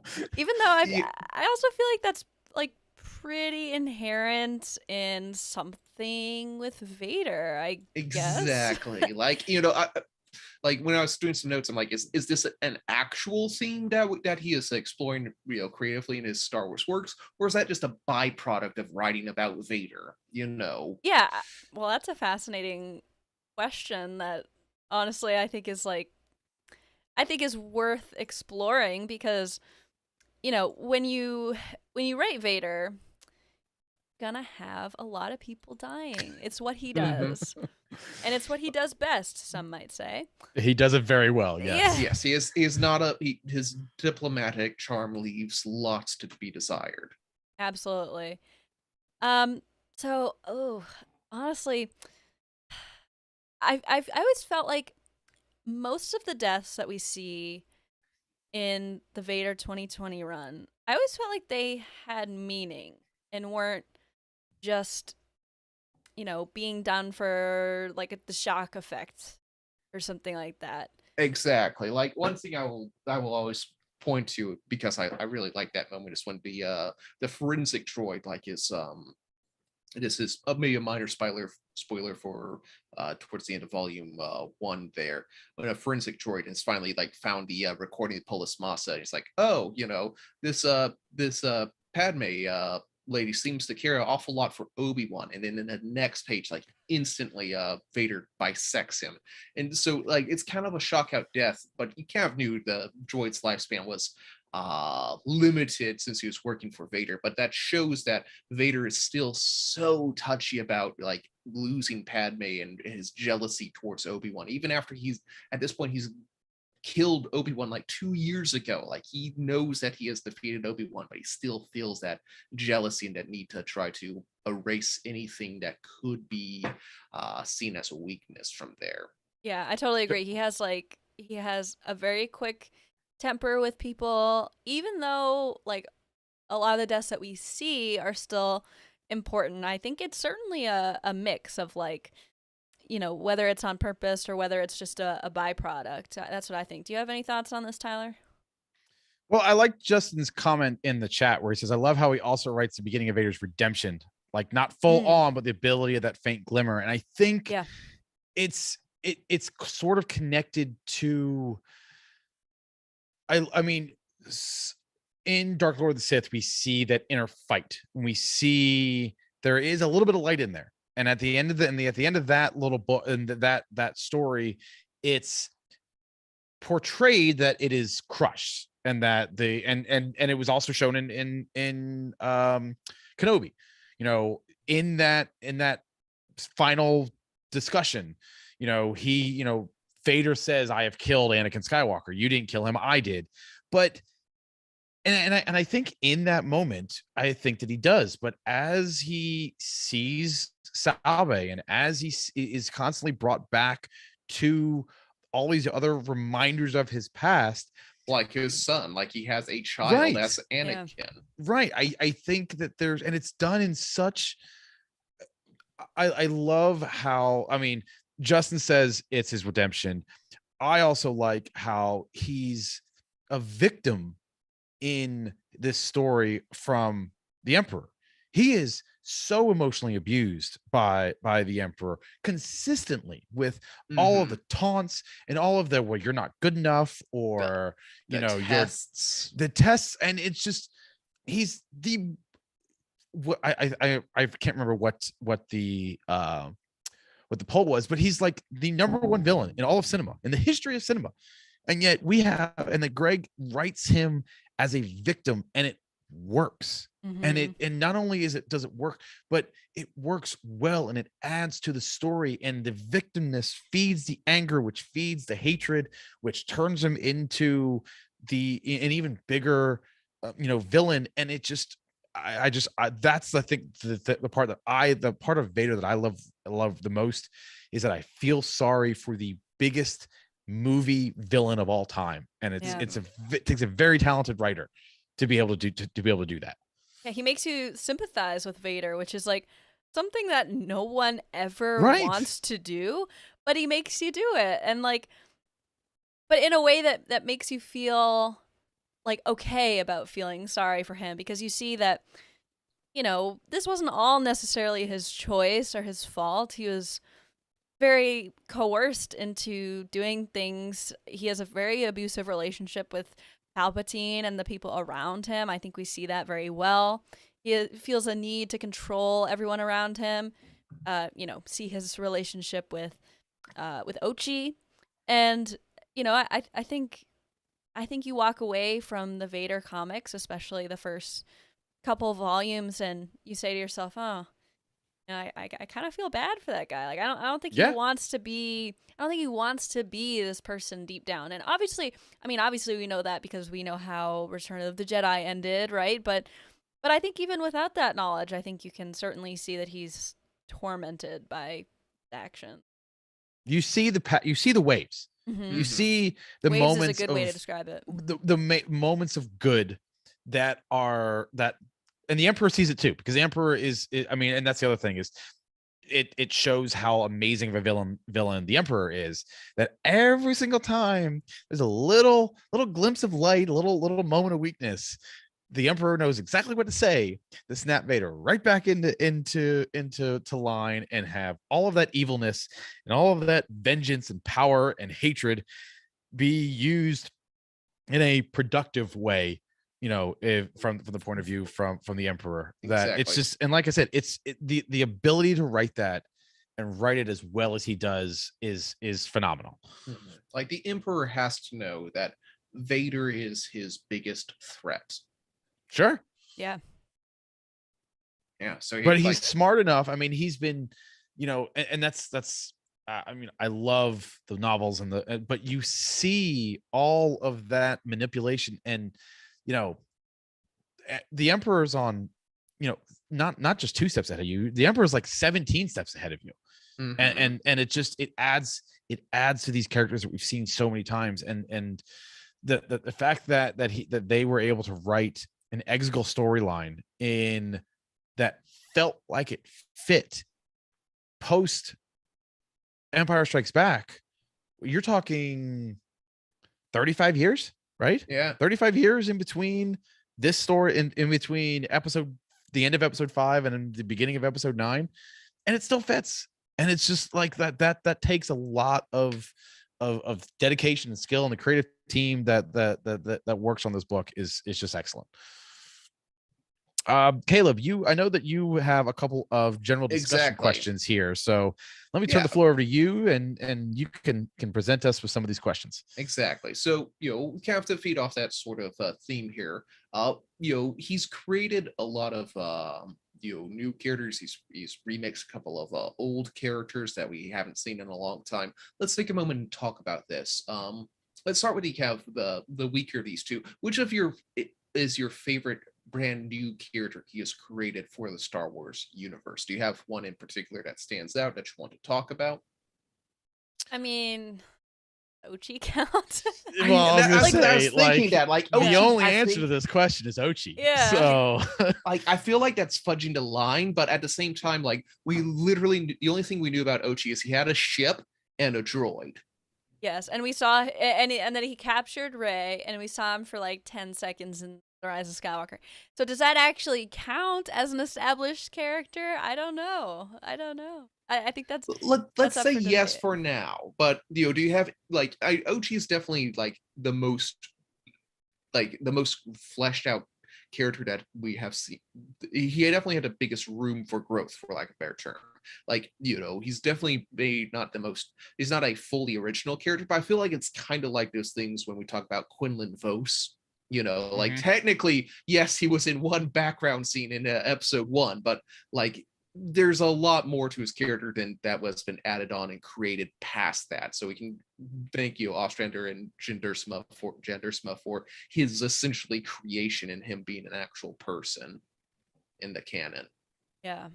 also feel like that's like pretty inherent in something with Vader, I guess. Exactly. Like, like when I was doing some notes, I'm like, is this an actual theme that he is exploring, creatively in his Star Wars works, or is that just a byproduct of writing about Vader? Yeah. Well, that's a fascinating question that honestly I think is worth exploring, because when you write Vader, gonna have a lot of people dying. It's what he does. And it's what he does best, some might say. He does it very well. Yes. Yeah. Yes, he is not his diplomatic charm leaves lots to be desired. Absolutely. So, honestly, I always felt like most of the deaths that we see in the Vader 2020 run, I always felt like they had meaning and weren't just, being done for like the shock effect or something like that. Exactly. Like, one thing I will always point to, because I really like that moment, is when the forensic droid, like, this is maybe a minor spoiler for towards the end of volume 1 there, when a forensic droid has finally like found the recording of Polis Massa. It's like, oh, this Padme lady seems to care an awful lot for Obi-Wan, and then in the next page, like, instantly Vader bisects him. And so, like, it's kind of a shock out death, but you kind of knew the droid's lifespan was limited since he was working for Vader. But that shows that Vader is still so touchy about like losing Padme and his jealousy towards Obi-Wan, even after he's killed Obi-Wan like 2 years ago. Like, he knows that he has defeated Obi-Wan, but he still feels that jealousy and that need to try to erase anything that could be seen as a weakness from there. Yeah, I totally agree. He has a very quick temper with people, even though like a lot of the deaths that we see are still important. I think it's certainly a mix of like, whether it's on purpose or whether it's just a byproduct. That's what I think. Do you have any thoughts on this, Tyler? Well, I like Justin's comment in the chat where he says, I love how he also writes the beginning of Vader's redemption, like not full on, but the ability of that faint glimmer. And I think it's sort of connected to, I mean, in Dark Lord of the Sith, we see that inner fight, and we see there is a little bit of light in there. And at the end of that little book and that story, it's portrayed that it is crushed, and that and it was also shown in Kenobi, in that final discussion, Vader says, I have killed Anakin Skywalker. You didn't kill him, I did. But and I think in that moment, I think that he does. But as he sees Salve, and as he is constantly brought back to all these other reminders of his past, like his son, like he has a child as Anakin. Yeah. Right. I think that and it's done in such, I love how, I mean, Justin says it's his redemption. I also like how he's a victim in this story from the Emperor. He is so emotionally abused by the Emperor consistently, with all of the taunts and all of the, well, you're not good enough, or the the tests, and it's just, he's the, I can't remember what the poll was, but he's like the #1 villain in all of cinema, in the history of cinema. And yet Greg writes him as a victim, and it works. And not only does it work, but it works well, and it adds to the story, and the victimness feeds the anger, which feeds the hatred, which turns him into an even bigger villain. And it just, I that's the thing, the part of Vader that I love the most, is that I feel sorry for the biggest movie villain of all time. And it takes a very talented writer to be able to do that. Yeah, he makes you sympathize with Vader, which is like something that no one ever wants to do. but he makes you do it, and like, but in a way that makes you feel like okay about feeling sorry for him, because you see that, you know, this wasn't all necessarily his choice or his fault. He was very coerced into doing things. He has a very abusive relationship with Palpatine and the people around him. I think we see that very well. He feels a need to control everyone around him. You know, see his relationship with Ochi, and you know, I think you walk away from the Vader comics, especially the first couple volumes, and you say to yourself, "Oh, you know, I kind of feel bad for that guy. Like, I don't think he wants to be. I don't think he wants to be this person deep down." And obviously, I mean, obviously we know that because we know how Return of the Jedi ended, right? But I think even without that knowledge, I think you can certainly see that he's tormented by action. You see the waves. Mm-hmm. You see the Waves moments is a good of way to describe it. moments of good that are that, and the Emperor sees it too, because the Emperor is I mean, and that's the other thing is it shows how amazing of a villain the Emperor is, that every single time there's a little glimpse of light, a little moment of weakness, the Emperor knows exactly what to say to snap Vader right back into line, and have all of that evilness and all of that vengeance and power and hatred be used in a productive way, you know, from the point of view from the Emperor. That it's just, and like I said, the ability to write that and write it as well as he does is phenomenal. Like, the Emperor has to know that Vader is his biggest threat. Sure. Yeah. So but he's smart enough. I mean, he's been, you know, and that's I mean, I love the novels but you see all of that manipulation, and you know, the Emperor's on, you know, not just 2 steps ahead of you. The Emperor's like 17 steps ahead of you. And it adds to these characters that we've seen so many times, and the fact that they were able to write an Exegol storyline in that felt like it fit post Empire Strikes Back. You're talking 35 years, right? Yeah. 35 years in between this story, in between the end of episode 5 and in the beginning of episode 9, and it still fits. And it's just like that takes a lot of dedication and skill, and the creative team that works on this book is just excellent. Caleb, I know that you have a couple of general discussion questions here, so let me turn the floor over to you, and you can present us with some of these questions. Exactly. So, you know, we kind of have to feed off that sort of theme here. You know, he's created a lot of you know, new characters. He's remixed a couple of old characters that we haven't seen in a long time. Let's take a moment and talk about this. Let's start with the weaker of these two. Which of is your favorite brand new character he has created for the Star Wars universe? Do you have one in particular that stands out that you want to talk about? I mean, Ochi count? Well, I was thinking that, like, the only answer to this question is Ochi. Yeah. So, like, I feel like that's fudging the line, but at the same time, like, we literally, the only thing we knew about Ochi is he had a ship and a droid. Yes, and we saw, and then he captured Rey, and we saw him for like 10 seconds in The Rise of Skywalker. So does that actually count as an established character? I don't know. I think that's let's say yes for now. But you know, do you have like Ochi is definitely like the most fleshed out character that we have seen. He definitely had the biggest room for growth, for lack of a better term. Like, you know, he's definitely he's not a fully original character, but I feel like it's kind of like those things when we talk about Quinlan Vos. You know, like technically, yes, he was in one background scene in episode 1, but like there's a lot more to his character than that was been added on and created past that. So we can thank you, Ostrander and Gendersma for his essentially creation and him being an actual person in the canon. Yeah.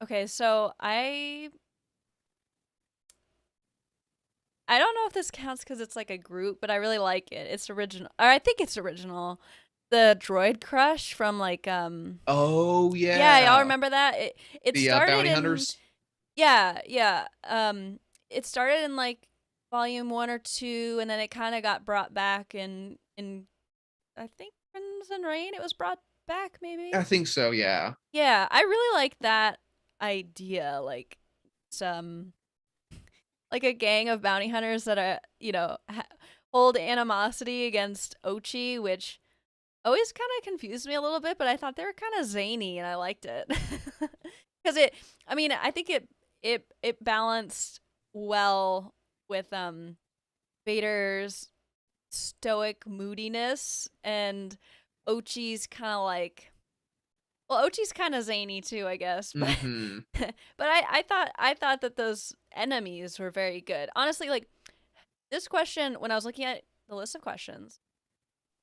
Okay, so I don't know if this counts because it's like a group, but I really like it. It's original. Or I think it's original. The droid crush from like Oh yeah. Yeah, y'all remember that? It the started bounty in, hunters. Yeah. it started in like volume 1 or 2, and then it kind of got brought back in I think Crimson Reign. It was brought back, maybe. I think so. Yeah. Yeah, I really like that idea. Like some like a gang of bounty hunters that are, hold animosity against Ochi, which always kind of confused me a little bit, but I thought they were kind of zany and I liked it. Because I think it balanced well with Vader's stoic moodiness and Ochi's kind of like, well, Ochi's kind of zany too, I guess. But, but I thought that those enemies were very good. Honestly, like this question, when I was looking at the list of questions,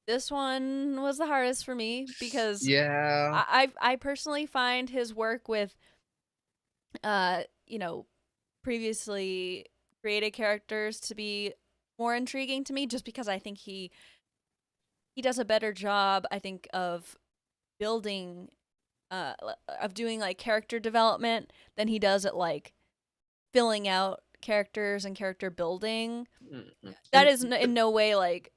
this one was the hardest for me because I personally find his work with previously created characters to be more intriguing to me, just because I think he does a better job, I think, of building of doing like character development than he does at like filling out characters and character building. That is in no way like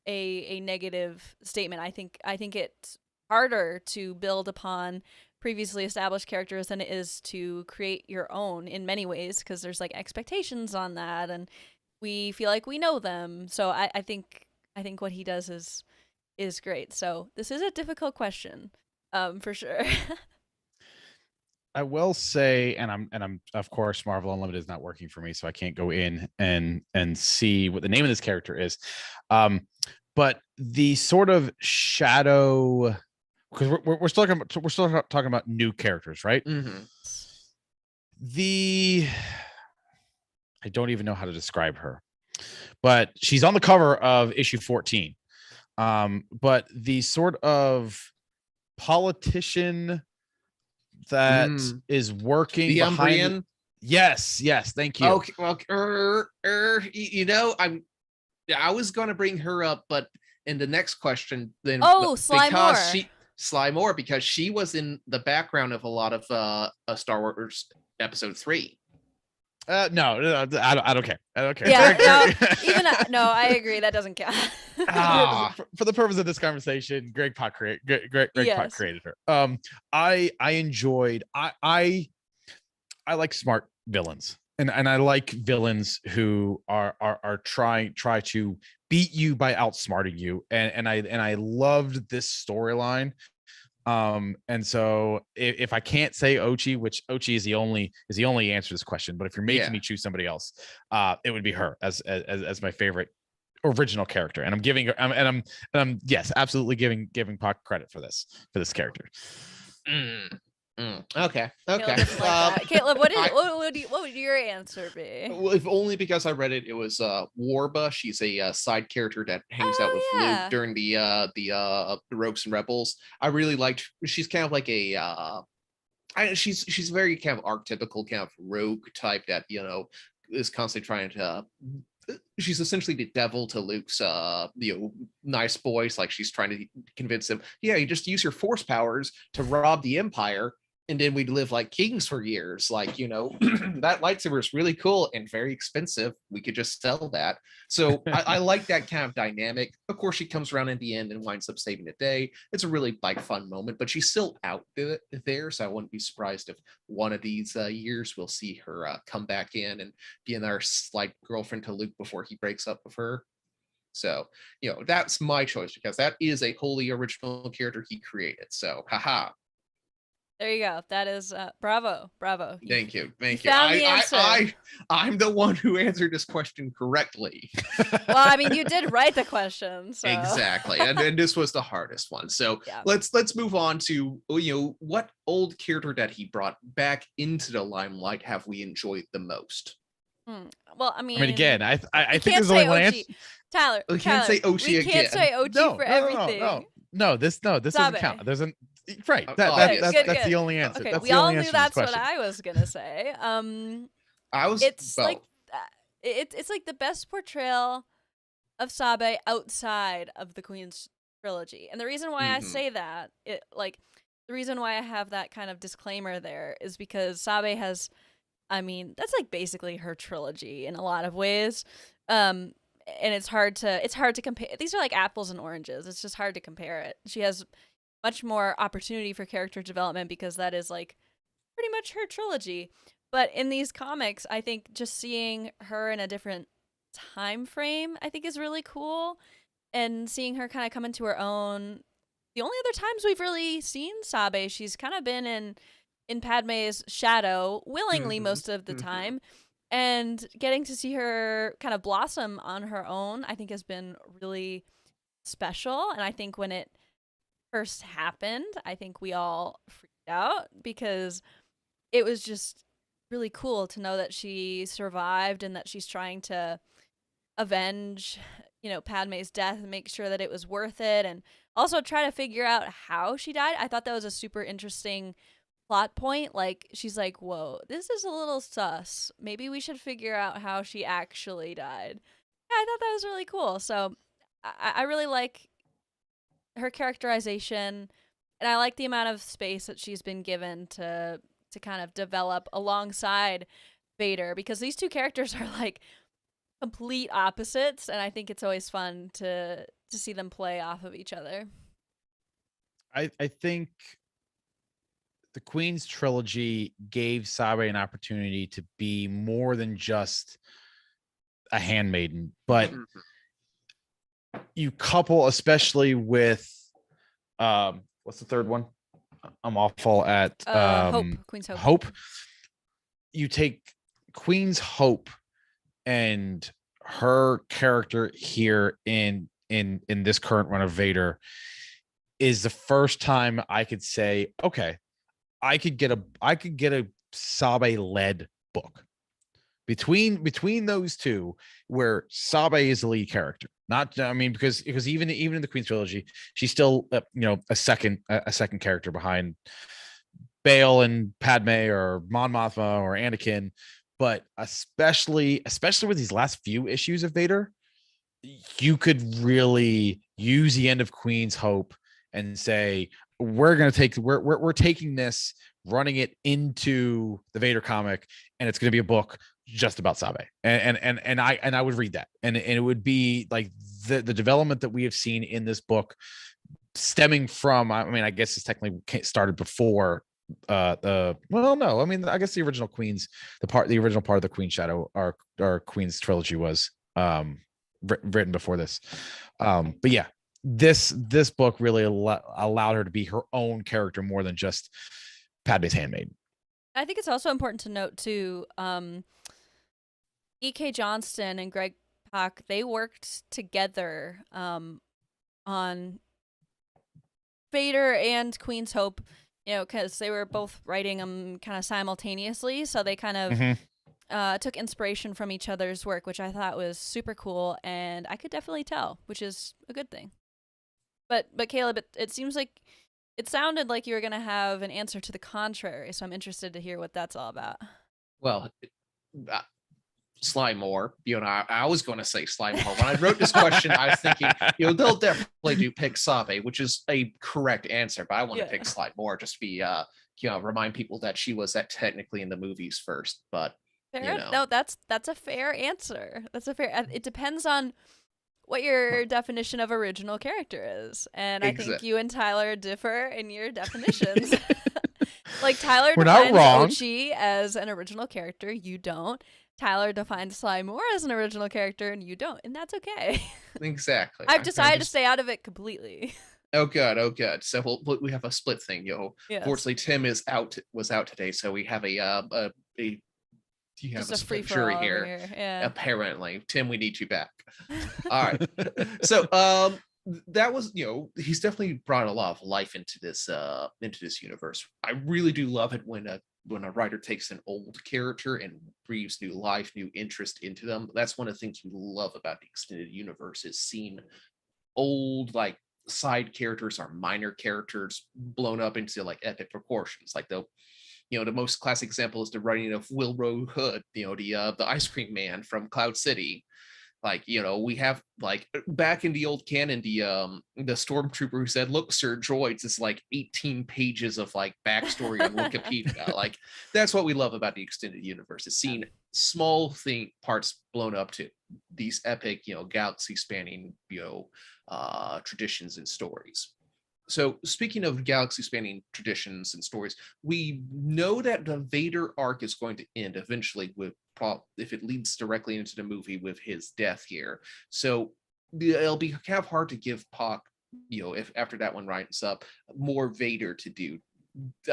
a negative statement. I think it's harder to build upon previously established characters than it is to create your own in many ways, because there's like expectations on that and we feel like we know them. So I think what he does is great. So this is a difficult question, for sure. I will say, and I'm of course Marvel Unlimited is not working for me, so I can't go in and see what the name of this character is. But the sort of shadow, because we're still talking about new characters, right? I don't even know how to describe her, but she's on the cover of issue 14. But the sort of politician that is working the behind Umbrian. Yes, thank you. Okay, well, I was going to bring her up, but in the next question, then Sly Moore. Sly Moore, because she was in the background of a lot of Star Wars Episode 3. No, I don't care. Yeah, I agree. That doesn't count. For the purpose of this conversation, Greg Pak created her. I enjoyed. I like smart villains, and I like villains who are try to beat you by outsmarting you, and I loved this storyline. And so if I can't say Ochi, which Ochi is the only answer to this question, but if you're making me choose somebody else, it would be her as my favorite original character. And I'm giving her, I'm yes, absolutely giving Pak credit for this character. Okay. Caleb, what would your answer be? Well, if only because I read it, it was Warba. She's a side character that hangs out with Luke during the Rogues and Rebels. I really liked. She's kind of like she's very kind of archetypical kind of rogue type that is constantly trying to. She's essentially the devil to Luke's nice boys. Like she's trying to convince him, you just use your force powers to rob the Empire, and then we'd live like kings for years. Like, that lightsaber is really cool and very expensive. We could just sell that. So I like that kind of dynamic. Of course, she comes around in the end and winds up saving the day. It's a really fun moment, but she's still out there. So I wouldn't be surprised if one of these years we'll see her come back in and be another slight girlfriend to Luke before he breaks up with her. So, that's my choice, because that is a wholly original character he created. So, haha. There you go. That is bravo. Thank you. Found the answer. I'm the one who answered this question correctly. Well, you did write the question. So. Exactly, and this was the hardest one. So let's move on to what old character that he brought back into the limelight have we enjoyed the most? Well, again, I think there's only one answer. Tyler, we can't say Ochi again. We can't say Ochi for everything. No, this doesn't count. There's an right. That's the only answer. Okay, that's we the all only knew that's what I was gonna say. It's like the best portrayal of Sabe outside of the Queen's trilogy, and the reason why I say that, the reason why I have that kind of disclaimer there is because Sabe has I mean, that's like basically her trilogy in a lot of ways. And it's hard to compare. These are like apples and oranges. It's just hard to compare it. She has much more opportunity for character development because that is like pretty much her trilogy. But in these comics, I think just seeing her in a different time frame, I think is really cool. And seeing her kind of come into her own. The only other times we've really seen Sabe, she's kind of been in Padme's shadow willingly most of the time. And getting to see her kind of blossom on her own, I think has been really special. And I think when it first happened, I think we all freaked out because it was just really cool to know that she survived and that she's trying to avenge, Padme's death and make sure that it was worth it. And also try to figure out how she died. I thought that was a super interesting plot point. Like, she's like, whoa, this is a little sus. Maybe we should figure out how she actually died. Yeah, I thought that was really cool. So I really like her characterization, and I like the amount of space that she's been given to kind of develop alongside Vader, because these two characters are like complete opposites, and I think it's always fun to see them play off of each other. I think the Queen's trilogy gave Sabe an opportunity to be more than just a handmaiden, but you couple, especially with what's the third one? I'm awful at Hope, Queen's Hope. Hope. You take Queen's Hope and her character here in this current run of Vader is the first time I could say, okay, I could get a Sabe led book between those two, where Sabe is the lead character. Not, I mean, because even in the Queen's trilogy, she's still a second character behind Bail and Padme or Mon Mothma or Anakin, but especially with these last few issues of Vader, you could really use the end of Queen's Hope and say, we're taking this, running it into the Vader comic, and it's going to be a book just about Sabe. And I would read that, and it would be like the development that we have seen in this book, stemming from, I mean, I guess it's technically started before no, I mean, I guess the original Queen's, the original part of the Queen Shadow, our Queen's trilogy was written before this. But yeah, this book really allowed her to be her own character more than just Padme's handmaid. I think it's also important to note too, E.K. Johnston and Greg Pak, they worked together on Vader and Queen's Hope, because they were both writing them kind of simultaneously. So they kind of took inspiration from each other's work, which I thought was super cool, and I could definitely tell, which is a good thing. But Caleb, it seems like it sounded like you were going to have an answer to the contrary, so I'm interested to hear what that's all about. Well, Slymore, I was going to say Slymore. When I wrote this question, I was thinking, they'll definitely do pick Sabe, which is a correct answer, but I want to pick Slymore just to be, remind people that she was technically in the movies first. But fair. No, that's a fair answer. It depends on what your definition of original character is, and I think you and Tyler differ in your definitions. Like, Tyler defines Ochi as an original character, you don't. Tyler defines Slymore as an original character, and you don't, and that's okay. Exactly. I've decided to stay out of it completely. Oh good. So we have a split thing, Yes. Fortunately, Tim was out today, so we have a split jury here. Yeah. Apparently, Tim, we need you back. All right. So that was, he's definitely brought a lot of life into this universe. I really do love it when a writer takes an old character and breathes new life, new interest into them. That's one of the things we love about the extended universe, is seeing old, like, side characters or minor characters blown up into like epic proportions. Like the most classic example is the writing of Wilbur Hood, the ice cream man from Cloud City. Like, we have like back in the old canon, the stormtrooper who said, "Look, sir, droids," is like 18 pages of like backstory on Wikipedia. Like, that's what we love about the extended universe, is seeing small parts blown up to these epic, galaxy spanning, traditions and stories. So speaking of galaxy spanning traditions and stories, we know that the Vader arc is going to end eventually with, if it leads directly into the movie, with his death here. So it'll be kind of hard to give Pak, if after that one writes up, more Vader to do.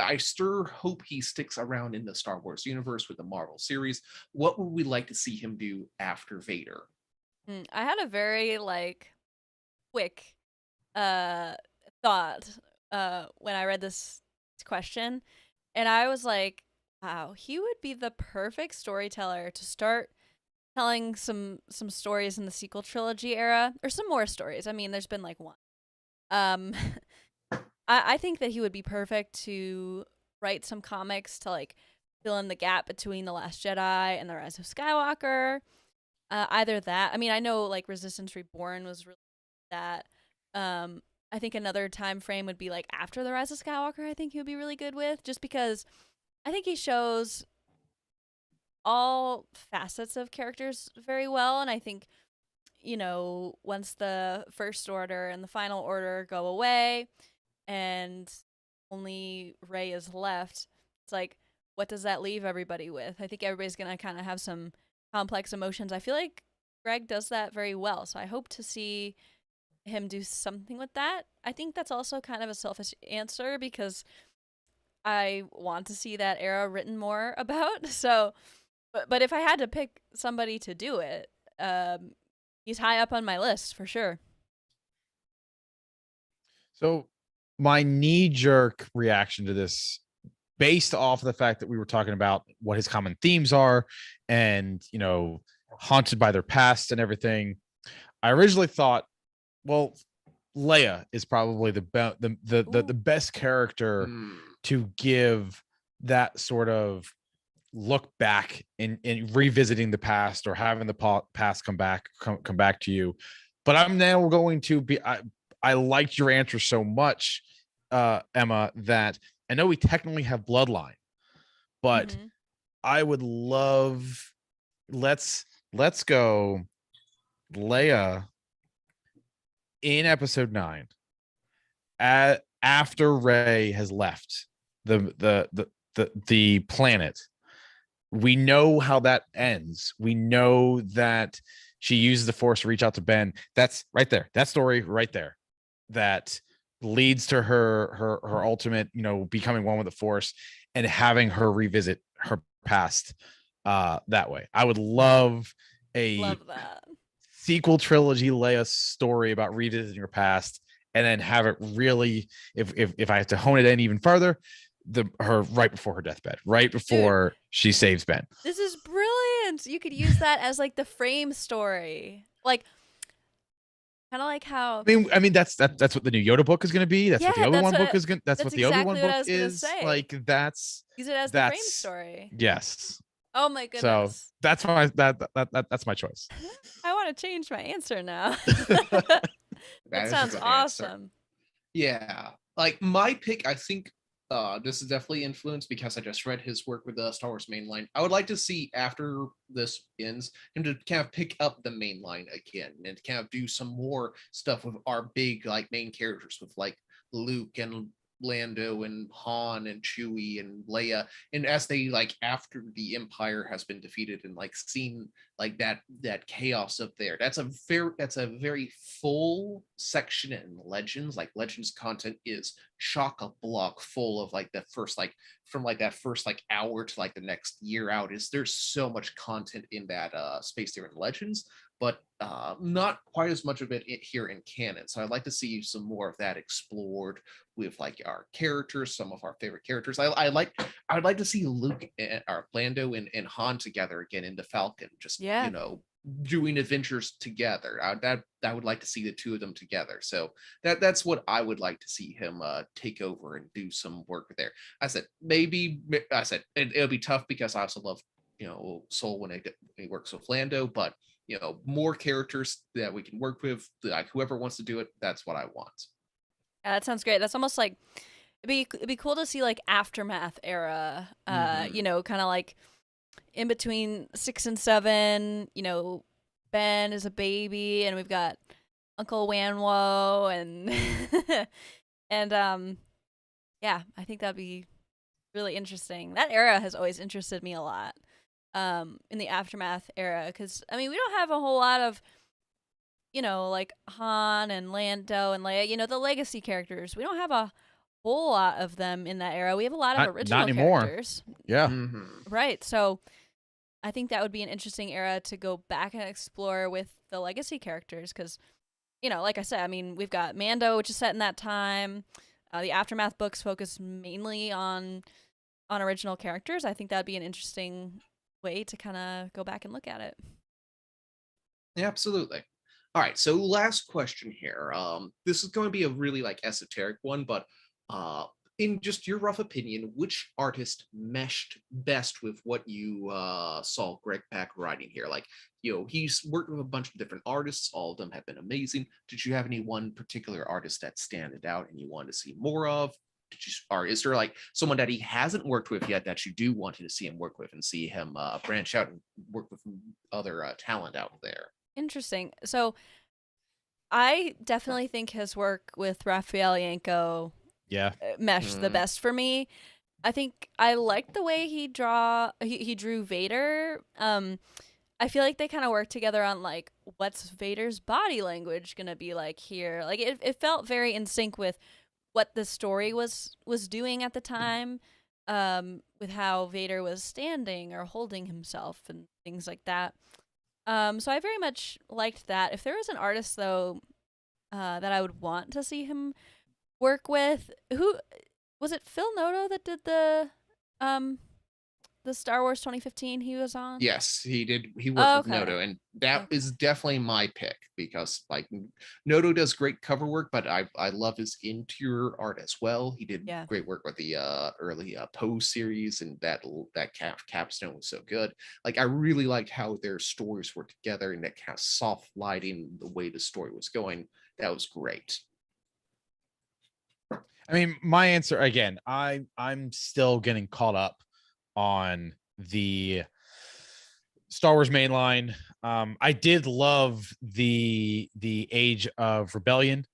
I still hope he sticks around in the Star Wars universe with the Marvel series. What would we like to see him do after Vader? I had a very quick thought when I read this question, and I was like, wow, he would be the perfect storyteller to start telling some stories in the sequel trilogy era, or some more stories. I mean, there's been like one. I think that he would be perfect to write some comics to like fill in the gap between The Last Jedi and The Rise of Skywalker. Either that. I mean, I know like Resistance Reborn was really that. I think another time frame would be like after The Rise of Skywalker. I think he would be really good with, just because I think he shows all facets of characters very well, and I think, once the First Order and the Final Order go away and only Rey is left, it's like, what does that leave everybody with? I think everybody's gonna kind of have some complex emotions. I feel like Greg does that very well, so I hope to see him do something with that. I think that's also kind of a selfish answer, because I want to see that era written more about. So, but if I had to pick somebody to do it, he's high up on my list for sure. So my knee-jerk reaction to this, based off of the fact that we were talking about what his common themes are, and haunted by their past and everything, I originally thought, well, Leia is probably the best character to give that sort of look back in revisiting the past, or having the past come back to you. But I'm now going to be, I liked your answer so much, Emma, that I know we technically have bloodline, but I would love, let's go Leia in episode 9, after Rey has left the planet. We know how that ends. We know that she uses the Force to reach out to Ben. That's right there. That story right there, that leads to her ultimate, becoming one with the Force, and having her revisit her past that way. I would love that sequel trilogy Leia story about revisiting her past, and then have it really, if I have to hone it in even further, her right before her deathbed, right before she saves Ben. This is brilliant. You could use that as like the frame story, like kind of like how. I mean that's what the new Yoda book is going to be. That's what the Obi-Wan book is going. That's what the exactly Obi-Wan book is. Say. Like that's use it as the frame story. Yes. Oh my goodness. So that's my that's my choice. I want to change my answer now. That sounds awesome. Answer. Yeah, like my pick, I think this is definitely influenced because I just read his work with the Star Wars mainline. I would like to see, after this ends, him to kind of pick up the mainline again and kind of do some more stuff with our big like main characters, with like Luke and Lando and Han and Chewie and Leia, and as they like, after the Empire has been defeated, and like seeing like that chaos up there. That's a very full section in Legends. Like Legends content is chock-a-block full of like the first, like from like that first like hour to like the next year out, there's so much content in that space there in Legends, but not quite as much of it here in canon. So I'd like to see some more of that explored with like our characters, some of our favorite characters. I would like to see Luke and Lando and Han together again in the Falcon, just doing adventures together. I would like to see the two of them together. So that's what I would like to see him take over and do some work there. I said it'll be tough because I also love Soul when he works with Lando, but more characters that we can work with. Like whoever wants to do it, that's what I want. Yeah, that sounds great. That's almost like it'd be cool to see like aftermath era. Kind of like in between 6 and 7. Ben is a baby, and we've got Uncle Wanwo, and yeah, I think that'd be really interesting. That era has always interested me a lot. In the aftermath era, because we don't have a whole lot of like Han and Lando and Leia, the legacy characters. We don't have a whole lot of them in that era. We have a lot of original not anymore. characters. Yeah. Right. So I think that would be an interesting era to go back and explore with the legacy characters, because like I said, we've got Mando, which is set in that time. The aftermath books focus mainly on original characters. I think that'd be an interesting way to kind of go back and look at it. Yeah, absolutely. All right, so last question here. This is going to be a really like esoteric one, but in just your rough opinion, which artist meshed best with what you saw Greg Pak writing here? Like, he's worked with a bunch of different artists. All of them have been amazing. Did you have any one particular artist that standed out and you wanted to see more of? Or is there like someone that he hasn't worked with yet that you do want to see him work with and see him branch out and work with other talent out there? Interesting. So I definitely think his work with Raphael Yanko meshed the best for me. I think I liked the way he drew Vader. I feel like they kind of worked together on like what's Vader's body language gonna be like here. Like it felt very in sync with what the story was doing at the time, with how Vader was standing or holding himself and things like that. So I very much liked that. If there was an artist though, that I would want to see him work with, who was it? Phil Noto that did the Star Wars 2015 he was on? Yes, he did. He worked with Noto, and that is definitely my pick, because like Noto does great cover work, but I love his interior art as well. He did great work with the early Poe series, and that capstone was so good. Like I really liked how their stories were together, and that kind of soft lighting, the way the story was going. That was great. My answer again, I'm still getting caught up on the Star Wars mainline. I did love the Age of Rebellion.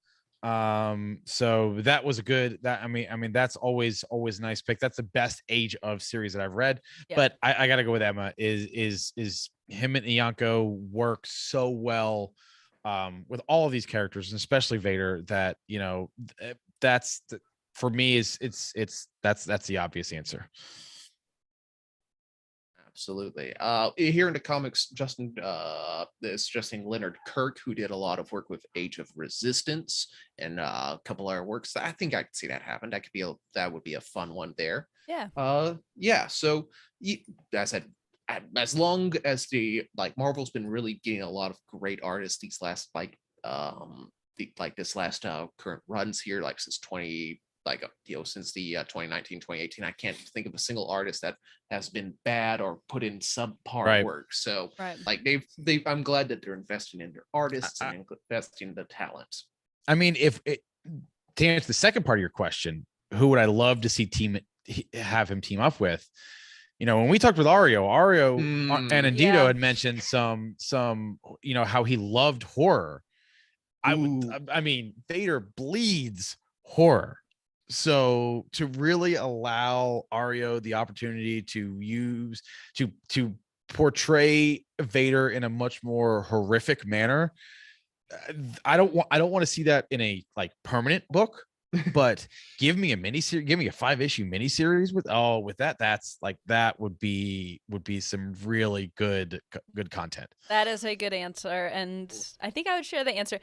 So that was a good that's always a nice pick. That's the best Age of series that I've read. Yeah. But I gotta go with Emma. Is him and Ianco work so well with all of these characters, and especially Vader, that for me that's the obvious answer. Absolutely. Here in the comics, Justin is suggesting Leonard Kirk, who did a lot of work with Age of Resistance and a couple other works. I think I could see that happen. That would be a fun one there. Yeah. Yeah. So I said, as long as Marvel's been really getting a lot of great artists these last current runs here, like since since the 2019 2018, I can't think of a single artist that has been bad or put in subpar work. So like I'm glad that they're investing in their artists and investing in the talent. To answer the second part of your question, who would I love to see have him team up with? When we talked with Ario and Andito had mentioned some how he loved horror. Vader bleeds horror. So to really allow Ario the opportunity to portray Vader in a much more horrific manner, I don't want to see that in a permanent book, but give me a miniseries, give me a 5-issue miniseries with that would be some really good content. That is a good answer, and I think I would share the answer.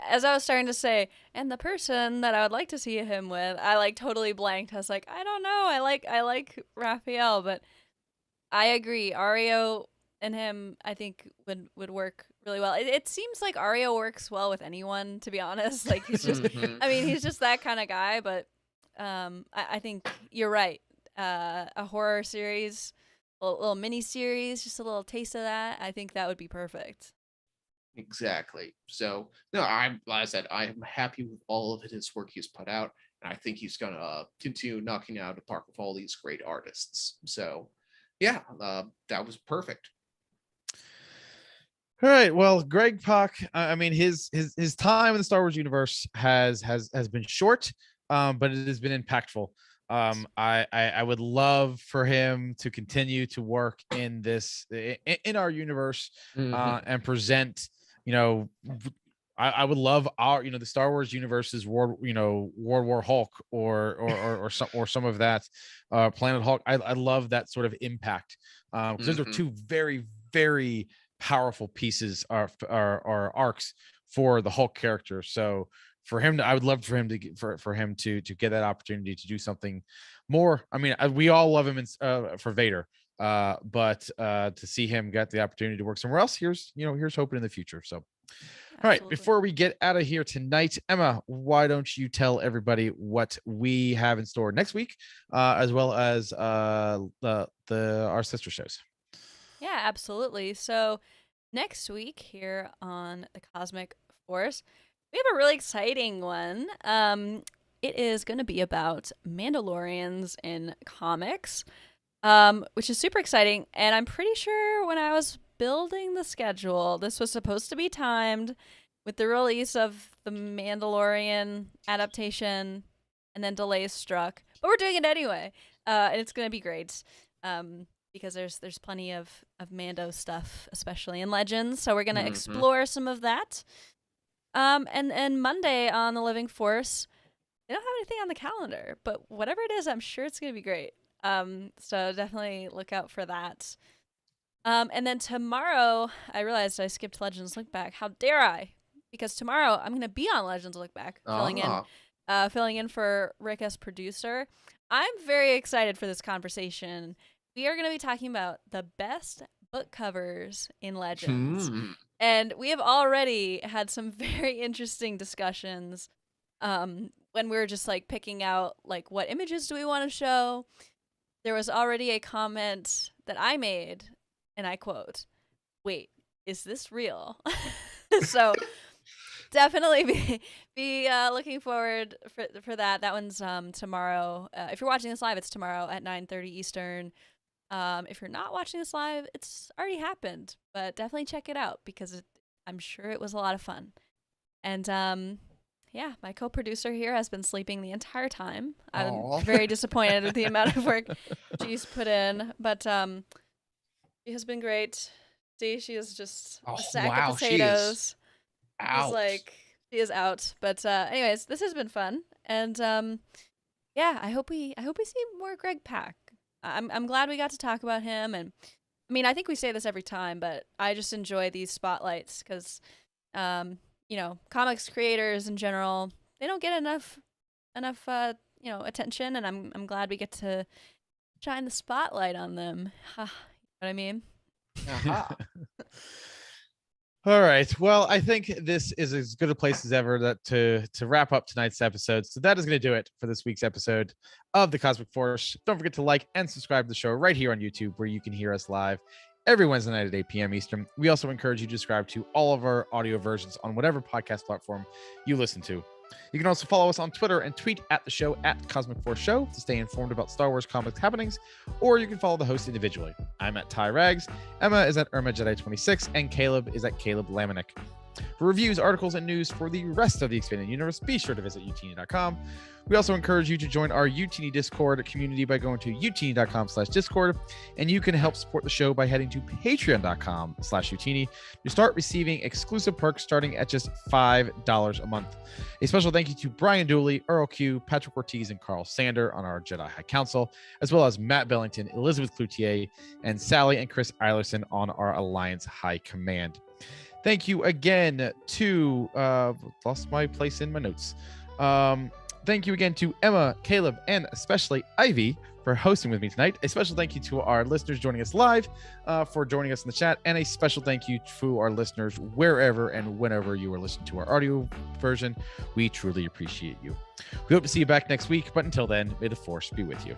As I was starting to say, and the person that I would like to see him with, I totally blanked. I was like, I don't know. I like Raphael, but I agree. Ario and him, I think would work really well. It seems like Ario works well with anyone, to be honest. Like he's just, he's just that kind of guy. But I think you're right. A horror series, a little mini series, just a little taste of that. I think that would be perfect. Exactly. So no, like I said, I am happy with all of his work he's put out, and I think he's gonna continue knocking it out of the park with all these great artists. So yeah, that was perfect. All right. Well, Greg Pak, I mean, his time in the Star Wars universe has been short, but it has been impactful. I would love for him to continue to work in this in our universe, and present. You know, I would love our the Star Wars universe's World War Hulk or some of that, Planet Hulk. I love that sort of impact, because those are two very powerful pieces are arcs for the Hulk character. So for him I would love for him to get that opportunity to do something more. I mean, we all love him for Vader, but to see him get the opportunity to work somewhere else, here's hoping in the future. So all right, before we get out of here tonight, Emma, why don't you tell everybody what we have in store next week, as well as our sister shows? Yeah, absolutely. So next week here on the Cosmic Force, we have a really exciting one. It is going to be about Mandalorians in comics, which is super exciting. And I'm pretty sure when I was building the schedule, this was supposed to be timed with the release of the Mandalorian adaptation, and then delays struck. But we're doing it anyway, and it's going to be great. Because there's plenty of Mando stuff, especially in Legends. So we're going to explore some of that. And Monday on the Living Force, they don't have anything on the calendar, but whatever it is, I'm sure it's going to be great. So definitely look out for that. And then tomorrow, I realized I skipped Legends Look Back. How dare I? Because tomorrow I'm going to be on Legends Look Back, filling in for Rick as producer. I'm very excited for this conversation. We are going to be talking about the best book covers in Legends. And we have already had some very interesting discussions when we were just like picking out like what images do we want to show. There was already a comment that I made, and I quote, "Wait, is this real?" So definitely be looking forward for that. That one's tomorrow. If you're watching this live, it's tomorrow at 9:30 Eastern. If you're not watching this live, it's already happened, but definitely check it out because I'm sure it was a lot of fun. And yeah, my co-producer here has been sleeping the entire time. I'm very disappointed with the amount of work she's put in, but she has been great. See, she is just a sack of potatoes. She is out. But anyways, this has been fun, and yeah, I hope we see more Greg Pak. I'm glad we got to talk about him, and I mean, I think we say this every time, but I just enjoy these spotlights because, comics creators in general, they don't get enough, attention, and I'm glad we get to shine the spotlight on them. You know what I mean? All right. Well, I think this is as good a place as ever to wrap up tonight's episode. So that is going to do it for this week's episode of the Cosmic Force. Don't forget to like and subscribe to the show right here on YouTube, where you can hear us live every Wednesday night at 8 p.m. Eastern. We also encourage you to subscribe to all of our audio versions on whatever podcast platform you listen to. You can also follow us on Twitter and tweet at the show at Cosmic Force Show to stay informed about Star Wars comics happenings, or you can follow the host individually. I'm at Ty Rags, Emma is at Irma Jedi 26, and Caleb is at Caleb Lamanik. For reviews, articles, and news for the rest of the expanded universe, be sure to visit utini.com. We also encourage you to join our Utini Discord community by going to utini.com/discord, and you can help support the show by heading to patreon.com/utini to start receiving exclusive perks starting at just $5 a month. A special thank you to Brian Dooley, Earl Q, Patrick Ortiz, and Carl Sander on our Jedi High Council, as well as Matt Bellington, Elizabeth Cloutier, and Sally and Chris Eilerson on our Alliance High Command. Thank you again to lost my place in my notes. Thank you again to Emma, Caleb, and especially Ivy for hosting with me tonight. A special thank you to our listeners joining us live for joining us in the chat, and a special thank you to our listeners wherever and whenever you are listening to our audio version. We truly appreciate you. We hope to see you back next week, but until then, may the Force be with you.